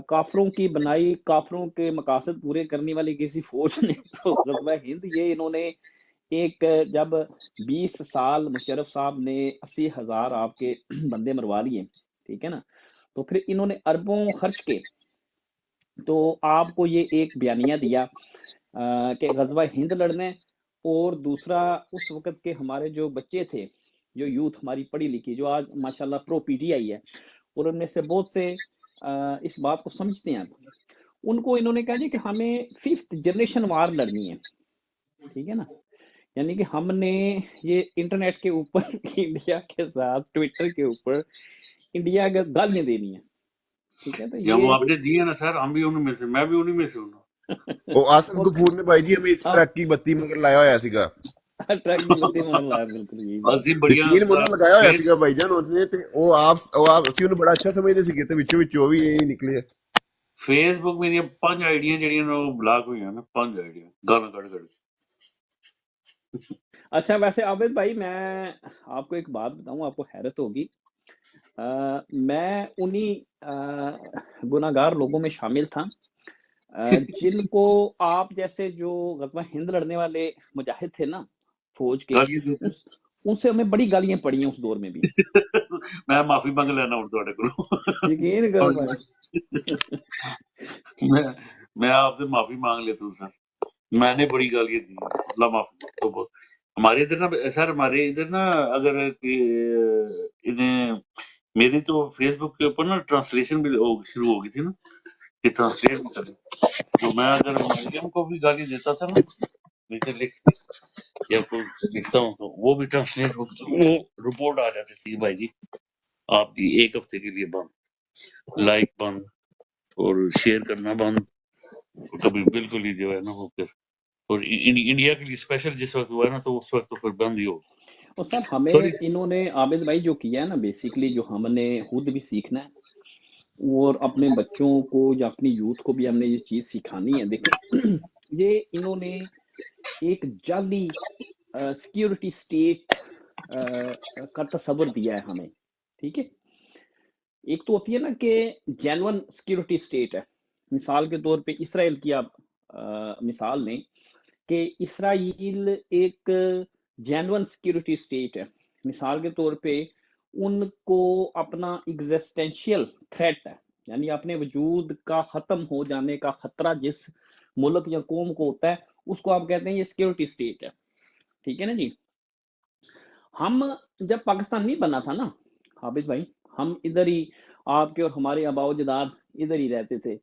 کافروں کی بنائی کافروں کے مقاصد پورے کرنے والی کسی فوج نے تو غزوہ ہند یہ انہوں نے ایک جب 20 سال مشرف صاحب نے 80,000 آپ کے بندے مروا لیے ٹھیک ہے نا تو پھر انہوں نے اربوں خرچ کے تو آپ کو یہ ایک بیانیہ دیا کہ غزوہ ہند لڑنا ہے اور دوسرا اس وقت کے ہمارے جو بچے تھے جو یوتھ ہماری پڑھی لکھی جو آج ماشاءاللہ پرو پی ٹی آئی ہے اور ان میں سے بہت سے اس بات کو سمجھتے ہیں ان کو انہوں نے کہا جی کہ ہمیں 5th جنریشن وار لڑنی ہے ٹھیک ہے نا یعنی کہ ہم نے یہ انٹرنیٹ کے اوپر انڈیا کے ساتھ ٹویٹر کے اوپر انڈیا کا گالیاں دینی ہے ٹھیک ہے تو یا وہ یہ آپ نے دیے نا سر ہم بھی انہوں میں سے میں بھی انہی میں سے ہوں. ਉਹ ਆਸਫ ਗਫੂਰ ਨੇ ਭਾਈ ਜੀ ਹਮੇ ਇਸ ਟਰੱਕ ਕੀ ਬੱਤੀ ਮਗਰ ਲਾਇਆ ਹੋਇਆ ਸੀਗਾ ٹرک کی بتی مگر لایا بالکل یہی بات ਅਸੀਂ ہے ਬੜੀਆਂ ਯਕੀਨ ਮੰਨੋ ਲਗਾਇਆ ਹੋਇਆ ਫੇਸ ਸੀਗਾ ਭਾਈ ਜਾਨ ਉਸਨੇ ਤੇ ਉਹ ਅਸੀਂ ਉਹਨੂੰ ਬੜਾ ਅੱਛਾ ਸਮਝਦੇ ਸੀਗੇ ਤੇ ਵਿੱਚੋਂ ਵਿੱਚੋਂ ਵੀ ਇਹ ਨਿਕਲੇ ਫੇਸਬੁੱਕ ਮੇਰੀਆਂ 5 ਆਈਡੀਆਂ ਜਿਹੜੀਆਂ ਨੇ ਉਹ ਬਲਾਕ ਹੋਈਆਂ ਨੇ 5 ਆਈਡੀਆਂ ਗਾਲਾਂ ਕੱਢ ਕੱਢ کے. اچھا ویسے عابد بھائی میں آپ کو ایک بات بتاؤں آپ کو حیرت ہوگی میں انہی گناہگار لوگوں میں شامل تھا جن کو آپ جیسے جو غزوہ ہند لڑنے والے مجاہد تھے نا فوج کے گالیاں دیتے ان سے ہمیں بڑی گالیاں پڑی ہیں اس دور میں بھی میں معافی منگ لینا ہوں تھوڑے کو. یقین کرو بھائی میں آپ سے معافی مانگ لیتا ہوں سر. میں نے بڑی گالیاں دی ہیں. اللہ معافی تو بہت ہمارے ادھر نا سر ہمارے ادھر نا اگر انہیں میری تو فیس بک کے اوپر نا ٹرانسلیشن بھی شروع ہو گئی تھی نا کہ ٹرانسلیٹ بھی کریں تو میں اگر مریم کو بھی گالی دیتا تھا نا نیچے لکھ یا کوئی لکھتا ہوں تو وہ بھی ٹرانسلیٹ ہو وہ رپورٹ آ جاتی تھی بھائی جی آپ کی 1 ہفتے کے لیے بند لائک بند اور شیئر کرنا بند کبھی بالکل ہی جو ہے نا وہ پھر اور انڈیا کے لیے اسپیشل جس وقت ہوا ہے نا تو اس وقت تو پھر بند ہی ہو اور سر ہمیں سوری. انہوں نے عابد بھائی جو کیا ہے نا بیسیکلی جو ہم نے خود بھی سیکھنا ہے اور اپنے بچوں کو یا اپنی یوتھ کو بھی ہم نے یہ چیز سکھانی ہے دیکھیں یہ انہوں نے ایک جعلی سیکیورٹی سٹیٹ کا تصور دیا ہے ہمیں ٹھیک ہے ایک تو ہوتی ہے نا کہ جینون سیکیورٹی سٹیٹ ہے مثال کے طور پہ اسرائیل کی آپ مثال لیں کہ اسرائیل ایک جینون سیکیورٹی سٹیٹ ہے مثال کے طور پہ ان کو اپنا ایگزسٹینشیل تھریٹ ہے یعنی اپنے وجود کا ختم ہو جانے کا خطرہ جس ملک یا قوم کو ہوتا ہے اس کو آپ کہتے ہیں یہ سیکیورٹی سٹیٹ ہے ٹھیک ہے نا جی ہم جب پاکستان نہیں بنا تھا نا حافظ بھائی ہم ادھر ہی آپ کے اور ہمارے آباء و اجداد ادھر ہی رہتے تھے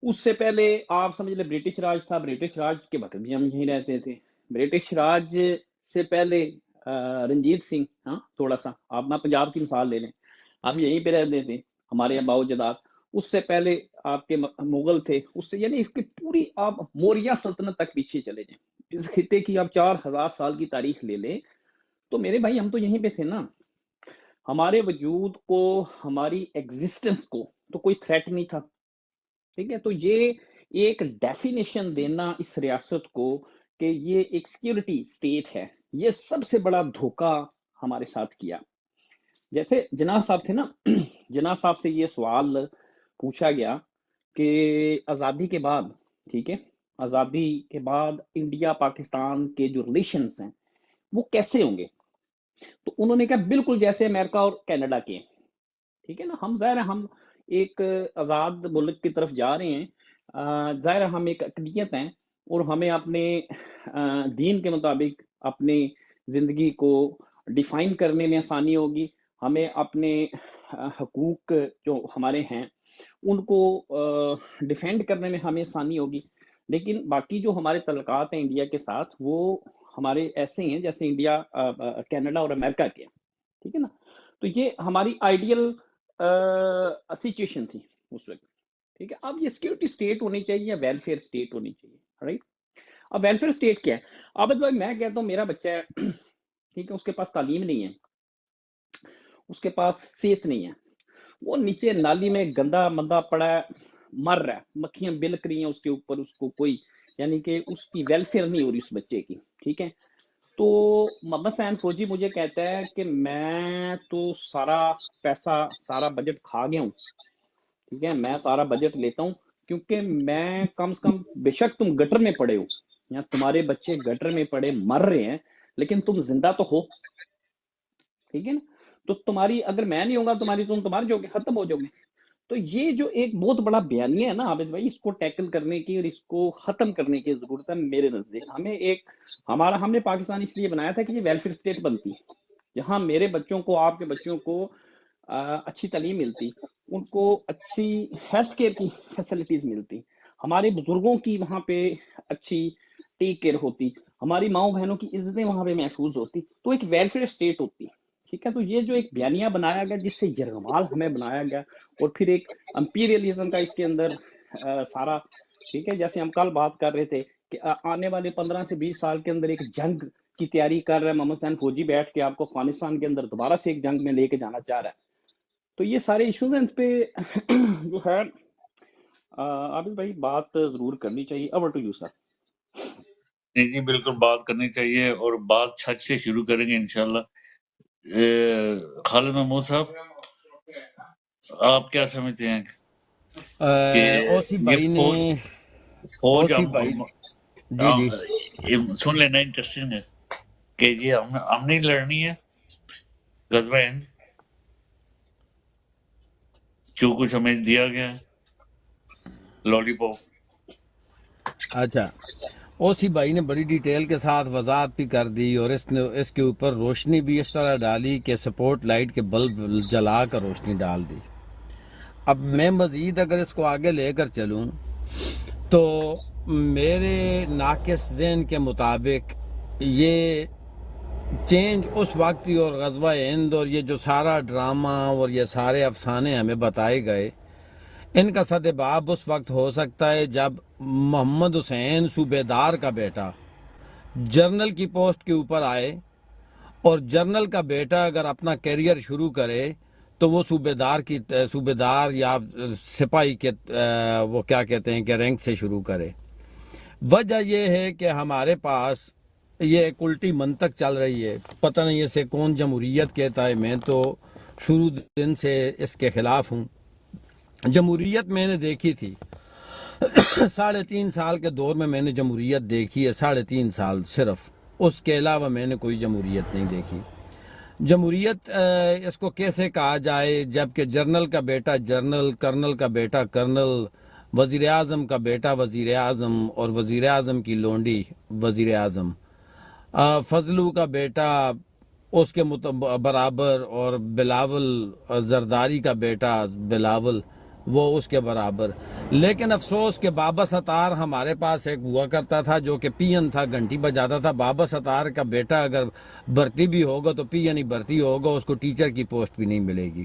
اس سے پہلے آپ سمجھ لیں برٹش راج تھا برٹش راج کے وقت بھی ہم یہیں رہتے تھے برٹش راج سے پہلے رنجیت سنگھ ہاں تھوڑا سا آپ نا پنجاب کی مثال لے لیں ہم یہیں پہ رہتے تھے ہمارے آباء و اجداد اس سے پہلے آپ کے مغل تھے اس سے یعنی اس کی پوری آپ موریہ سلطنت تک پیچھے چلے جائیں اس خطے کی آپ 4000 سال کی تاریخ لے لیں تو میرے بھائی ہم تو یہیں پہ تھے نا ہمارے وجود کو ہماری ایگزسٹنس کو تو کوئی تھریٹ نہیں تھا ٹھیک ہے تو یہ ایک ڈیفینیشن دینا اس ریاست کو کہ یہ ایک سیکیورٹی سٹیٹ ہے یہ سب سے بڑا دھوکہ ہمارے ساتھ کیا جیسے جناح صاحب تھے نا جناح صاحب سے یہ سوال پوچھا گیا کہ آزادی کے بعد ٹھیک ہے آزادی کے بعد انڈیا پاکستان کے جو ریلیشنز ہیں وہ کیسے ہوں گے تو انہوں نے کہا بالکل جیسے امریکہ اور کینیڈا کے ٹھیک ہے نا ہم ظاہر ہے ہم ایک آزاد ملک کی طرف جا رہے ہیں ظاہر ہے ہم ایک اقلیت ہیں اور ہمیں اپنے دین کے مطابق اپنی زندگی کو ڈیفائن کرنے میں آسانی ہوگی، ہمیں اپنے حقوق جو ہمارے ہیں ان کو ڈیفینڈ کرنے میں ہمیں آسانی ہوگی، لیکن باقی جو ہمارے تعلقات ہیں انڈیا کے ساتھ وہ ہمارے ایسے ہیں جیسے انڈیا کینیڈا اور امریکہ کے ہیں، ٹھیک ہے نا؟ تو یہ ہماری آئیڈیل سچویشن تھی اس وقت، ٹھیک ہے؟ اب یہ سیکورٹی اسٹیٹ ہونی چاہیے یا ویلفیئر اسٹیٹ ہونی چاہیے، رائٹ؟ اب ویلفیئر اسٹیٹ کیا ہے؟ عابد بھائی میں کہتا ہوں میرا بچہ ہے، ٹھیک ہے، اس کے پاس تعلیم نہیں ہے، اس کے پاس صحت نہیں ہے، وہ نیچے نالی میں گندا مندا پڑا ہے، مر رہا ہے، مکھیاں بلک رہی ہیں اس کے اوپر، اس کو کوئی یعنی کہ اس کی ویلفیئر نہیں ہو رہی اس بچے کی، ٹھیک ہے؟ تو محمد سین فوجی مجھے کہتا ہے کہ میں تو سارا پیسہ سارا بجٹ کھا گیا ہوں، ٹھیک ہے، میں سارا بجٹ لیتا ہوں کیونکہ میں کم سے کم بے شک تم گٹر میں پڑے ہو یا تمہارے بچے گٹر میں پڑے مر رہے ہیں لیکن تم زندہ تو ہو، ٹھیک ہے نا؟ تو تمہاری اگر میں نہیں ہوں گا تم مر جاؤ گے، ختم ہو جاؤ گے۔ تو یہ جو ایک بہت بڑا بیانیہ ہے نا عابد بھائی، اس کو ٹیکل کرنے کی اور اس کو ختم کرنے کی ضرورت ہے میرے نزدیک۔ ہم نے پاکستان اس لیے بنایا تھا کہ یہ ویلفیئر اسٹیٹ بنتی، جہاں میرے بچوں کو، آپ کے بچوں کو اچھی تعلیم ملتی، ان کو اچھی ہیلتھ کیئر کی فیسلٹیز ملتی، ہمارے بزرگوں کی وہاں پہ اچھی ٹیک کیئر ہوتی، ہماری ماؤں بہنوں کی عزتیں وہاں پہ محفوظ ہوتی، تو ایک ویلفیئر اسٹیٹ ہوتی، ٹھیک ہے؟ تو یہ جو ایک بیانیہ بنایا گیا جس سے یرغمال ہمیں بنایا گیا، اور پھر ایک امپیریلزم کا اس کے اندر سارا، ٹھیک ہے، جیسے ہم کل بات کر رہے تھے کہ آنے والے 15 سے 20 سال کے اندر ایک جنگ کی تیاری کر رہا ہے محمد حسین فوجی بیٹھ کے، آپ کو افغانستان کے اندر دوبارہ سے ایک جنگ میں لے کے جانا چاہ رہا ہے۔ تو یہ سارے ایشوز ہیں، ان پہ جو ہے عابد بھائی بات ضرور کرنی چاہیے۔ Over to you sir. نہیں جی بالکل بات کرنی چاہیے، اور بات چھت سے شروع کریں گے انشاءاللہ۔ خالد محمود صاحب، آپ کیا سمجھتے ہیں کہ اوسی یہ بھائی نے فوج اوسی بھائی جی جی سن لینا انٹرسٹنگ ہے کہ یہ ہم نہیں لڑنی ہے غزوہ ہند، جو کچھ ہمیں دیا گیا ہے لالی پاپ؟ اچھا، اوسی بھائی نے بڑی ڈیٹیل کے ساتھ وضاحت بھی کر دی، اور اس کے اوپر روشنی بھی اس طرح ڈالی کہ سپورٹ لائٹ کے بلب جلا کر روشنی ڈال دی۔ اب میں مزید اگر اس کو آگے لے کر چلوں تو میرے ناقص ذہن کے مطابق یہ چینج اس وقت ہی، اور غزوہ ہند اور یہ جو سارا ڈرامہ اور یہ سارے افسانے ہمیں بتائے گئے، ان کا سدباب اس وقت ہو سکتا ہے جب محمد حسین صوبیدار کا بیٹا جنرل کی پوسٹ کے اوپر آئے، اور جنرل کا بیٹا اگر اپنا کیریئر شروع کرے تو وہ صوبیدار یا سپاہی کے وہ کیا کہتے ہیں کہ رینک سے شروع کرے۔ وجہ یہ ہے کہ ہمارے پاس یہ ایک الٹی منطق چل رہی ہے، پتہ نہیں اسے کون جمہوریت کہتا ہے، میں تو شروع دن سے اس کے خلاف ہوں۔ جمہوریت میں نے دیکھی تھی 3.5 سال کے دور میں نے جمہوریت دیکھی ہے، 3.5 سال صرف، اس کے علاوہ میں نے کوئی جمہوریت نہیں دیکھی۔ جمہوریت اس کو کیسے کہا جائے جبکہ جنرل کا بیٹا جنرل، کرنل کا بیٹا کرنل، وزیر اعظم کا بیٹا وزیر اعظم، اور وزیر اعظم کی لونڈی وزیر اعظم، فضلو کا بیٹا اس کے برابر، اور بلاول زرداری کا بیٹا بلاول وہ اس کے برابر۔ لیکن افسوس کہ بابا ستار ہمارے پاس ایک ہوا کرتا تھا جو کہ پی این تھا، گھنٹی بجاتا تھا۔ بابا ستار کا بیٹا اگر بھرتی بھی ہوگا تو پی این ہی بھرتی ہوگا، اس کو ٹیچر کی پوسٹ بھی نہیں ملے گی۔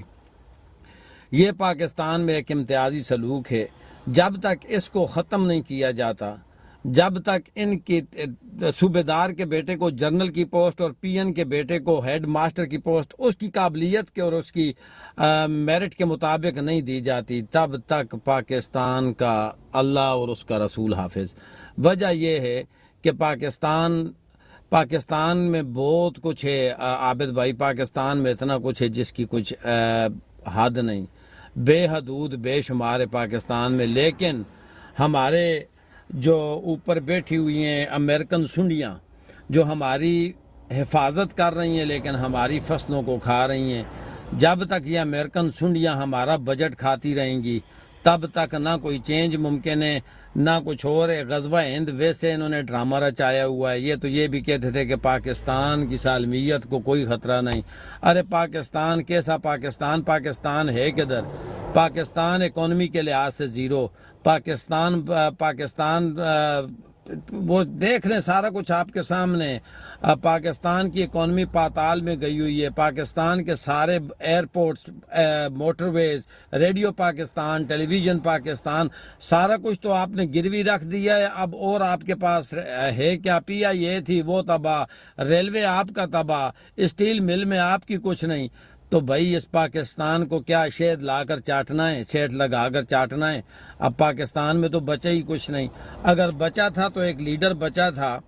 یہ پاکستان میں ایک امتیازی سلوک ہے۔ جب تک اس کو ختم نہیں کیا جاتا، جب تک ان کی صوبیدار کے بیٹے کو جنرل کی پوسٹ اور پی این کے بیٹے کو ہیڈ ماسٹر کی پوسٹ اس کی قابلیت کے اور اس کی میرٹ کے مطابق نہیں دی جاتی، تب تک پاکستان کا اللہ اور اس کا رسول حافظ۔ وجہ یہ ہے کہ پاکستان میں بہت کچھ ہے عابد بھائی، پاکستان میں اتنا کچھ ہے جس کی کچھ حد نہیں، بے حدود بے شمار ہے پاکستان میں۔ لیکن ہمارے جو اوپر بیٹھی ہوئی ہیں امریکن سنڈیاں جو ہماری حفاظت کر رہی ہیں لیکن ہماری فصلوں کو کھا رہی ہیں، جب تک یہ امریکن سنڈیاں ہمارا بجٹ کھاتی رہیں گی تب تک نہ کوئی چینج ممکن ہے نہ کچھ اور ہے. غزوہ ہند ویسے انہوں نے ڈرامہ رچایا ہوا ہے. یہ بھی کہتے تھے کہ پاکستان کی سالمیت کو کوئی خطرہ نہیں. ارے پاکستان کیسا پاکستان ہے کدھر؟ پاکستان اکانومی کے لحاظ سے زیرو. پاکستان وہ دیکھ لیں سارا کچھ آپ کے سامنے ہے. پاکستان کی اکانومی پاتال میں گئی ہوئی ہے. پاکستان کے سارے ایئرپورٹس، موٹر ویز، ریڈیو پاکستان، ٹیلی ویژن پاکستان، سارا کچھ تو آپ نے گروی رکھ دیا ہے. اب اور آپ کے پاس ہے کیا؟ پی آئی اے تھی وہ تباہ، ریلوے آپ کا تباہ، اسٹیل مل میں آپ کی کچھ نہیں. تو بھائی اس پاکستان کو کیا شہد لا کر چاٹنا ہے، شہد لگا کر چاٹنا ہے؟ اب پاکستان میں تو بچا ہی کچھ نہیں. اگر بچا تھا تو ایک لیڈر بچا تھا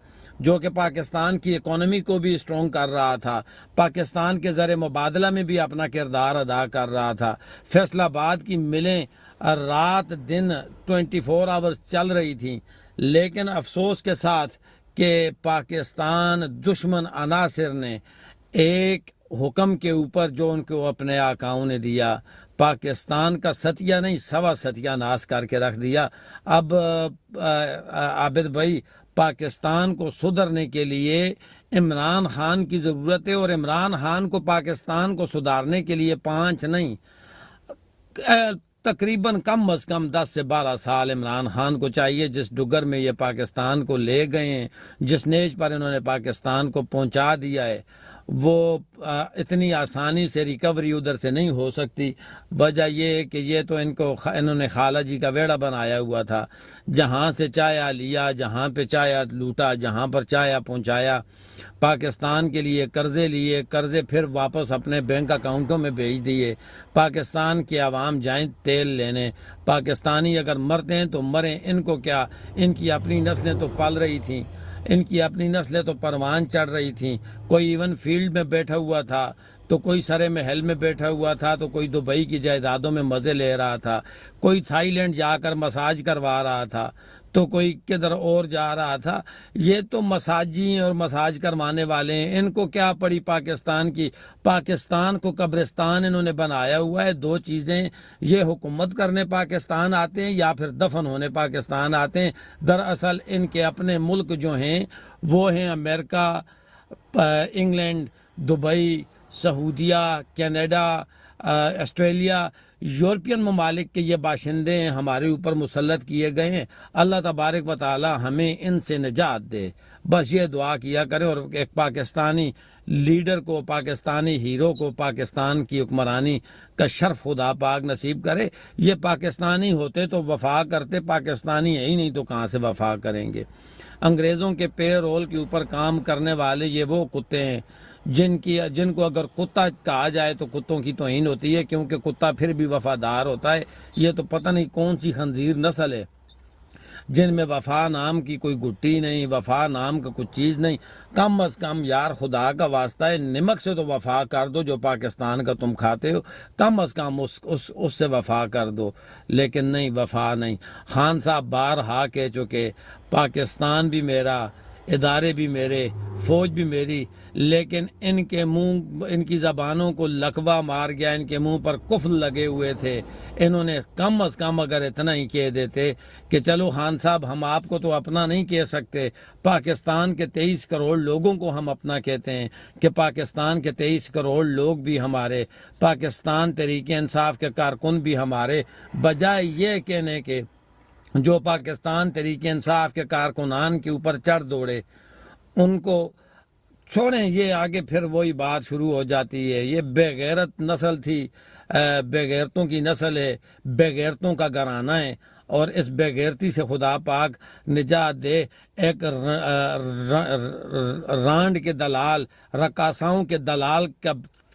جو کہ پاکستان کی اکانومی کو بھی اسٹرونگ کر رہا تھا، پاکستان کے زر مبادلہ میں بھی اپنا کردار ادا کر رہا تھا. فیصل آباد کی ملیں رات دن 24 آورز چل رہی تھیں، لیکن افسوس کے ساتھ کہ پاکستان دشمن عناصر نے ایک حکم کے اوپر جو ان کو اپنے آقاؤں نے دیا، پاکستان کا ستیہ نہیں سوا ستیہ ناس کر کے رکھ دیا. اب عابد بھائی، پاکستان کو سدھرنے کے لیے عمران خان کی ضرورت ہے، اور عمران خان کو پاکستان کو سدھارنے کے لیے 5 نہیں، تقریباً کم از کم 10 سے 12 سال عمران خان کو چاہیے. جس ڈگر میں یہ پاکستان کو لے گئے ہیں، جس نیج پر انہوں نے پاکستان کو پہنچا دیا ہے، وہ اتنی آسانی سے ریکوری ادھر سے نہیں ہو سکتی. وجہ یہ ہے کہ یہ تو انہوں نے خالہ جی کا ویڑا بنایا ہوا تھا. جہاں سے چایا لیا، جہاں پہ چایا لوٹا، جہاں پر چایا پہنچایا. پاکستان کے لیے قرضے لیے، قرضے پھر واپس اپنے بینک اکاؤنٹوں میں بھیج دیے. پاکستان کے عوام جائیں تیل لینے. پاکستانی اگر مرتے ہیں تو مریں، ان کو کیا؟ ان کی اپنی نسلیں تو پل رہی تھیں، ان کی اپنی نسلیں تو پروان چڑھ رہی تھیں. کوئی ایون فیلڈ میں بیٹھا ہوا تھا تو کوئی سرے محل میں بیٹھا ہوا تھا تو کوئی دبئی کی جائیدادوں میں مزے لے رہا تھا، کوئی تھائی لینڈ جا کر مساج کروا رہا تھا، تو کوئی کدھر اور جا رہا تھا. یہ تو مساجی اور مساج کروانے والے ہیں، ان کو کیا پڑی پاکستان کی؟ پاکستان کو قبرستان انہوں نے بنایا ہوا ہے. 2 چیزیں، یہ حکومت کرنے پاکستان آتے ہیں یا پھر دفن ہونے پاکستان آتے ہیں. دراصل ان کے اپنے ملک جو ہیں وہ ہیں امریکہ، انگلینڈ، دبئی، سعودیہ، کینیڈا، آسٹریلیا. یورپین ممالک کے یہ باشندے ہیں، ہمارے اوپر مسلط کیے گئے ہیں. اللہ تبارک و تعالی ہمیں ان سے نجات دے، بس یہ دعا کیا کریں. اور ایک پاکستانی لیڈر کو، پاکستانی ہیرو کو پاکستان کی حکمرانی کا شرف خدا پاک نصیب کرے. یہ پاکستانی ہوتے تو وفا کرتے، پاکستانی ہے ہی نہیں تو کہاں سے وفا کریں گے؟ انگریزوں کے پے رول کے اوپر کام کرنے والے یہ وہ کتے ہیں جن کو اگر کتا کہا جائے تو کتوں کی توہین ہوتی ہے، کیونکہ کتا پھر بھی وفادار ہوتا ہے. یہ تو پتہ نہیں کون سی خنزیر نسل ہے جن میں وفا نام کی کوئی گٹی نہیں، وفا نام کا کچھ چیز نہیں. کم از کم یار خدا کا واسطہ ہے، نمک سے تو وفا کر دو جو پاکستان کا تم کھاتے ہو، کم از کم اس سے وفا کر دو. لیکن نہیں، وفا نہیں. خان صاحب بارہا کہہ چکے، پاکستان بھی میرا، ادارے بھی میرے، فوج بھی میری، لیکن ان کے منہ، ان کی زبانوں کو لکوہ مار گیا، ان کے منہ پر قفل لگے ہوئے تھے. انہوں نے کم از کم اگر اتنا ہی کہہ دیتے کہ چلو خان صاحب ہم آپ کو تو اپنا نہیں کہہ سکتے، پاکستان کے 23 کروڑ لوگوں کو ہم اپنا کہتے ہیں، کہ پاکستان کے 23 کروڑ لوگ بھی ہمارے، پاکستان تحریک انصاف کے کارکن بھی ہمارے، بجائے یہ کہنے کے جو پاکستان تحریک انصاف کے کارکنان کے اوپر چڑھ دوڑے، ان کو چھوڑیں. یہ آگے پھر وہی بات شروع ہو جاتی ہے. یہ بے غیرت نسل تھی، بے غیرتوں کی نسل ہے، بے غیرتوں کا گھرانہ ہے، اور اس بے غیرتی سے خدا پاک نجات دے. ایک رانڈ کے دلال، رقاصاؤں کے دلال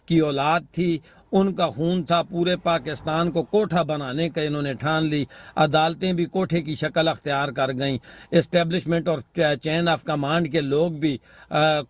کی اولاد تھی، ان کا خون تھا. پورے پاکستان کو کوٹھا بنانے کا انہوں نے ٹھان لی. عدالتیں بھی کوٹھے کی شکل اختیار کر گئیں. اسٹیبلشمنٹ اور چین آف کمانڈ کے لوگ بھی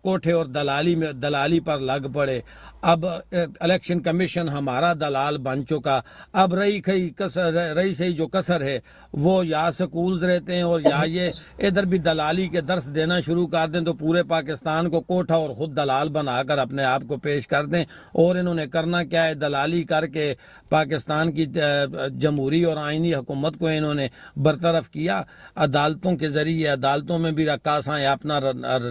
کوٹھے اور دلالی پر لگ پڑے. اب الیکشن کمیشن ہمارا دلال بن چکا. اب رہی سہی جو کسر ہے وہ یا سکولز رہتے ہیں، اور یا یہ ادھر بھی دلالی کے درس دینا شروع کر دیں تو پورے پاکستان کو کوٹھا اور خود دلال بنا کر اپنے آپ کو پیش کر دیں. اور انہوں نے کرنا کیا ہے؟ بجائے دلالی کر کے پاکستان کی جمہوری اور آئینی حکومت کو انہوں نے برطرف کیا. عدالتوں کے ذریعے عدالتوں میں بھی رقاصائیں اپنا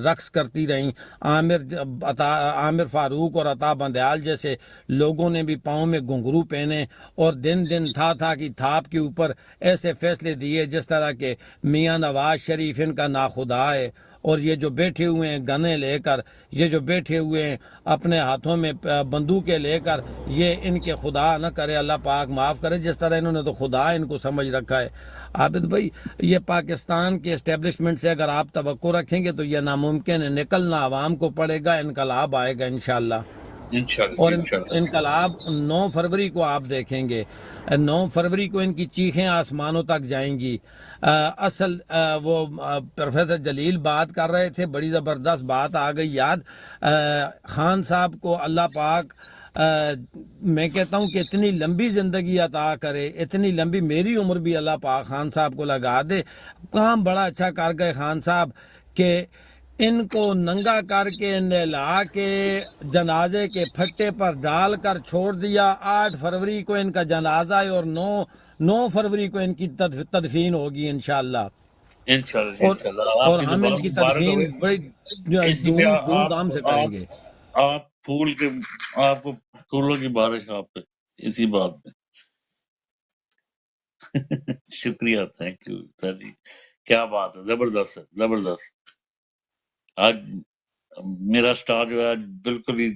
رقص کرتی رہیں. عامر فاروق اور عطا بندیال جیسے لوگوں نے بھی پاؤں میں گھنگرو پہنے اور دن تھا کہ تھاپ کے اوپر ایسے فیصلے دیے جس طرح کہ میاں نواز شریف ان کا ناخدا ہے، اور یہ جو بیٹھے ہوئے ہیں گنے لے کر، یہ جو بیٹھے ہوئے ہیں اپنے ہاتھوں میں بندوقیں لے کر، یہ ان کے خدا نہ کرے، اللہ پاک معاف کرے، جس طرح انہوں نے تو خدا ان کو سمجھ رکھا ہے. عابد بھائی، یہ پاکستان کے اسٹیبلشمنٹ سے اگر آپ توقع رکھیں گے تو یہ ناممکن ہے. نکلنا عوام کو پڑے گا، انقلاب آئے گا انشاءاللہ. انشاءاللہ اور جی انشاءاللہ. انقلاب 9 فروری کو آپ دیکھیں گے. 9 فروری کو ان کی چیخیں آسمانوں تک جائیں گی. اصل وہ پروفیسر جلیل بات کر رہے تھے، بڑی زبردست بات آ گئی یاد. خان صاحب کو اللہ پاک میں کہتا ہوں کہ اتنی لمبی زندگی عطا کرے، اتنی لمبی، میری عمر بھی اللہ پاک خان صاحب کو لگا دے. کام بڑا اچھا کر گئے خان صاحب کہ ان کو ننگا کر کے نہلا کے جنازے کے پھٹے پر ڈال کر چھوڑ دیا. 8 فروری کو ان کا جنازہ ہے اور 9 فروری کو ان کی تدفین ہوگی انشاءاللہ. انشاءاللہ جی اور انشاءاللہ. آپ اور کی ہم ان زبان کی مبارک تدفین ہوئے. بڑی اسی پہ دھوم دھام سے کریں گے. آپ پھول کے، آپ کو پھولوں کی بارش آپ پہ اسی بات پہ. شکریہ، تھینک یو سر جی. کیا بات ہے، زبردست ہے، زبردست. آج میرا سٹار جو ہے بالکل ہی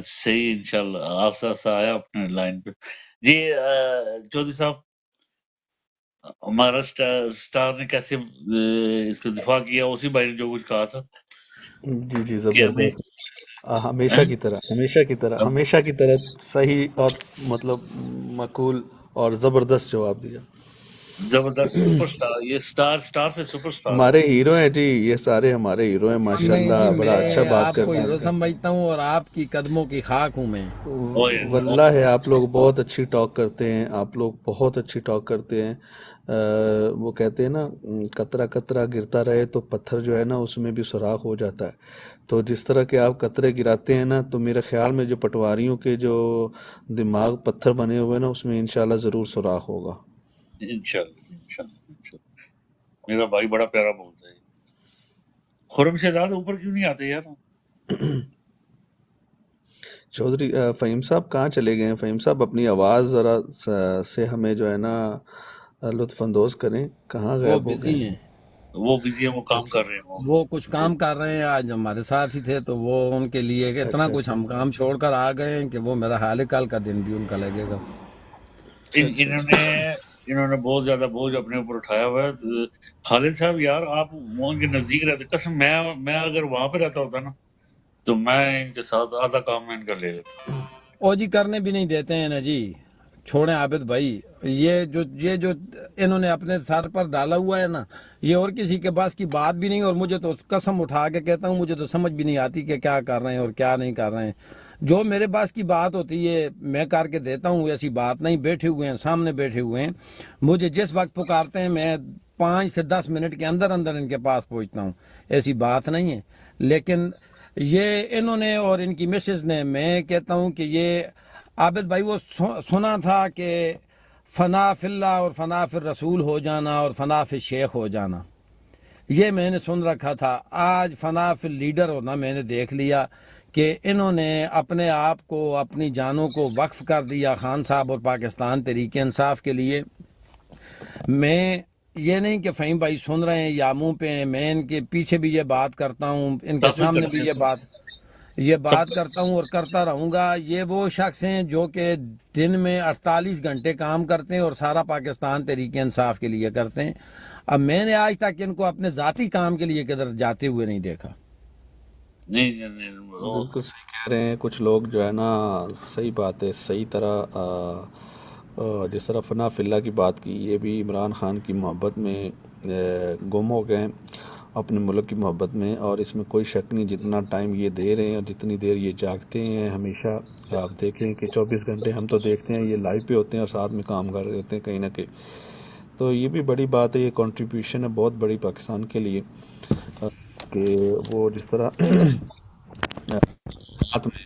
صحیح انشاءاللہ آسا آسا آیا اپنے لائن پہ. جی چودھری صاحب، ہمارا سٹار نے کیسے اس کا دفاع کیا؟ اسی بھائی نے جو کچھ کہا تھا جی کہ ہمیں زبردست. ہمیشہ کی طرح صحیح اور مطلب معقول اور زبردست جواب دیا. زبردست سپر سٹار، یہ سٹار سے سپر سٹار. ہمارے ہیرو ہیں جی، یہ سارے ہمارے ہیرو ہیں نہیں ماشاءاللہ، جی، بڑا اچھا میں بات آپ کو کرتے ہیرو سمجھتا ہوں اور آپ کی قدموں کی خاک ہوں میں. واللہ ہے. آپ لوگ بہت اچھی ٹاک کرتے ہیں، آپ لوگ بہت اچھی ٹاک کرتے ہیں. وہ کہتے ہیں نا قطرہ قطرہ گرتا رہے تو پتھر جو ہے نا اس میں بھی سوراخ ہو جاتا ہے. تو جس طرح کہ آپ قطرے گراتے ہیں نا، تو میرے خیال میں جو پٹواریوں کے جو دماغ پتھر بنے ہوئے نا اس میں انشاءاللہ ضرور سوراخ ہوگا. انشاءاللہ. میرا بھائی بڑا پیارا بولتا ہے. خرم شہزاد اوپر کیوں نہیں آتے یار؟ چودھری فہیم صاحب کہاں چلے گئے ہیں؟ فہیم صاحب اپنی آواز ذرا سے ہمیں جو ہے نا لطف اندوز کریں. کہاں وہ غائب ہو گئے بزی ہیں؟ ہیں، وہ بزی ہیں، وہ کام اچھا کر رہے ہیں. وہ کچھ کام کر رہے ہیں. آج ہمارے ساتھ ہی تھے تو وہ ان کے لیے کہ اتنا اچھا کچھ اچھا ہم کام چھوڑ کر آ گئے ہیں کہ وہ میرا حال کل کا دن بھی ان کا لگے گا. اچھا انہوں نے بہت زیادہ بوجھ اپنے اوپر اٹھایا ہوا ہے. خالد صاحب یار، آپ وہ ان کے نزدیک رہتے، قسم میں اگر وہاں پہ رہتا ہوتا نا تو میں ان کے ساتھ آدھا کام میں ان کا لے لیتا. او جی کرنے بھی نہیں دیتے ہیں نا جی. چھوڑیں عابد بھائی، یہ جو انہوں نے اپنے سر پر ڈالا ہوا ہے نا، یہ اور کسی کے پاس کی بات بھی نہیں. اور مجھے تو قسم اٹھا کے کہتا ہوں، مجھے تو سمجھ بھی نہیں آتی کہ کیا کر رہے ہیں اور کیا نہیں کر رہے ہیں. جو میرے پاس کی بات ہوتی ہے میں کر کے دیتا ہوں، ایسی بات نہیں. بیٹھے ہوئے ہیں، سامنے بیٹھے ہوئے ہیں، مجھے جس وقت پکارتے ہیں میں 5 سے 10 منٹ کے اندر ان کے پاس پہنچتا ہوں. ایسی بات نہیں ہے. لیکن یہ انہوں نے اور ان کی مسز نے، میں کہتا ہوں کہ یہ عابد بھائی وہ سنا تھا کہ فنا فی اللہ اور فنا فی الرسول ہو جانا اور فنا فی شیخ ہو جانا، یہ میں نے سن رکھا تھا. آج فنا فی لیڈر ہونا میں نے دیکھ لیا کہ انہوں نے اپنے آپ کو، اپنی جانوں کو وقف کر دیا خان صاحب اور پاکستان تحریک انصاف کے لیے. میں یہ نہیں کہ فہیم بھائی سن رہے ہیں یا منہ پہ ہیں، میں ان کے پیچھے بھی یہ بات کرتا ہوں، ان کے سب بھی سامنے کرتے بھی ہیں یہ سب. بات کرتا ہوں اور کرتا رہوں گا. یہ وہ شخص ہیں جو کہ دن میں 48 گھنٹے کام کرتے ہیں اور سارا پاکستان تحریک انصاف کے لیے کرتے ہیں. اب میں نے آج تک ان کو اپنے ذاتی کام کے لیے کدھر جاتے ہوئے نہیں دیکھا. نہیں بالکل صحیح کہہ رہے ہیں. کچھ لوگ جو ہے نا، صحیح بات ہے، صحیح طرح جس طرح فنا فی اللہ کی بات کی، یہ بھی عمران خان کی محبت میں گم ہو گئے اپنے ملک کی محبت میں. اور اس میں کوئی شک نہیں، جتنا ٹائم یہ دے رہے ہیں اور جتنی دیر یہ جاگتے ہیں، ہمیشہ آپ دیکھیں کہ 24 گھنٹے ہم تو دیکھتے ہیں یہ لائیو پہ ہوتے ہیں اور ساتھ میں کام کر رہے ہوتے ہیں کہیں نہ کہیں. تو یہ بھی بڑی بات ہے، یہ کنٹریبیوشن ہے بہت بڑی پاکستان کے لیے کہ وہ جس طرح رات میں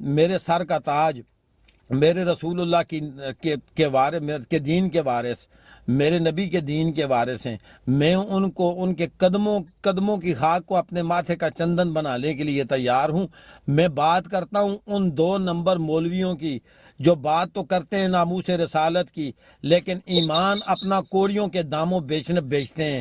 میرے سر کا تاج، میرے رسول اللہ کے وارث، کے دین کے وارث، میرے نبی کے دین کے وارث ہیں، میں ان کو ان کے قدموں کی خاک کو اپنے ماتھے کا چندن بنانے کے لیے تیار ہوں۔ میں بات کرتا ہوں ان 2 نمبر مولویوں کی جو بات تو کرتے ہیں ناموس رسالت کی، لیکن ایمان اپنا کوڑیوں کے داموں بیچتے ہیں۔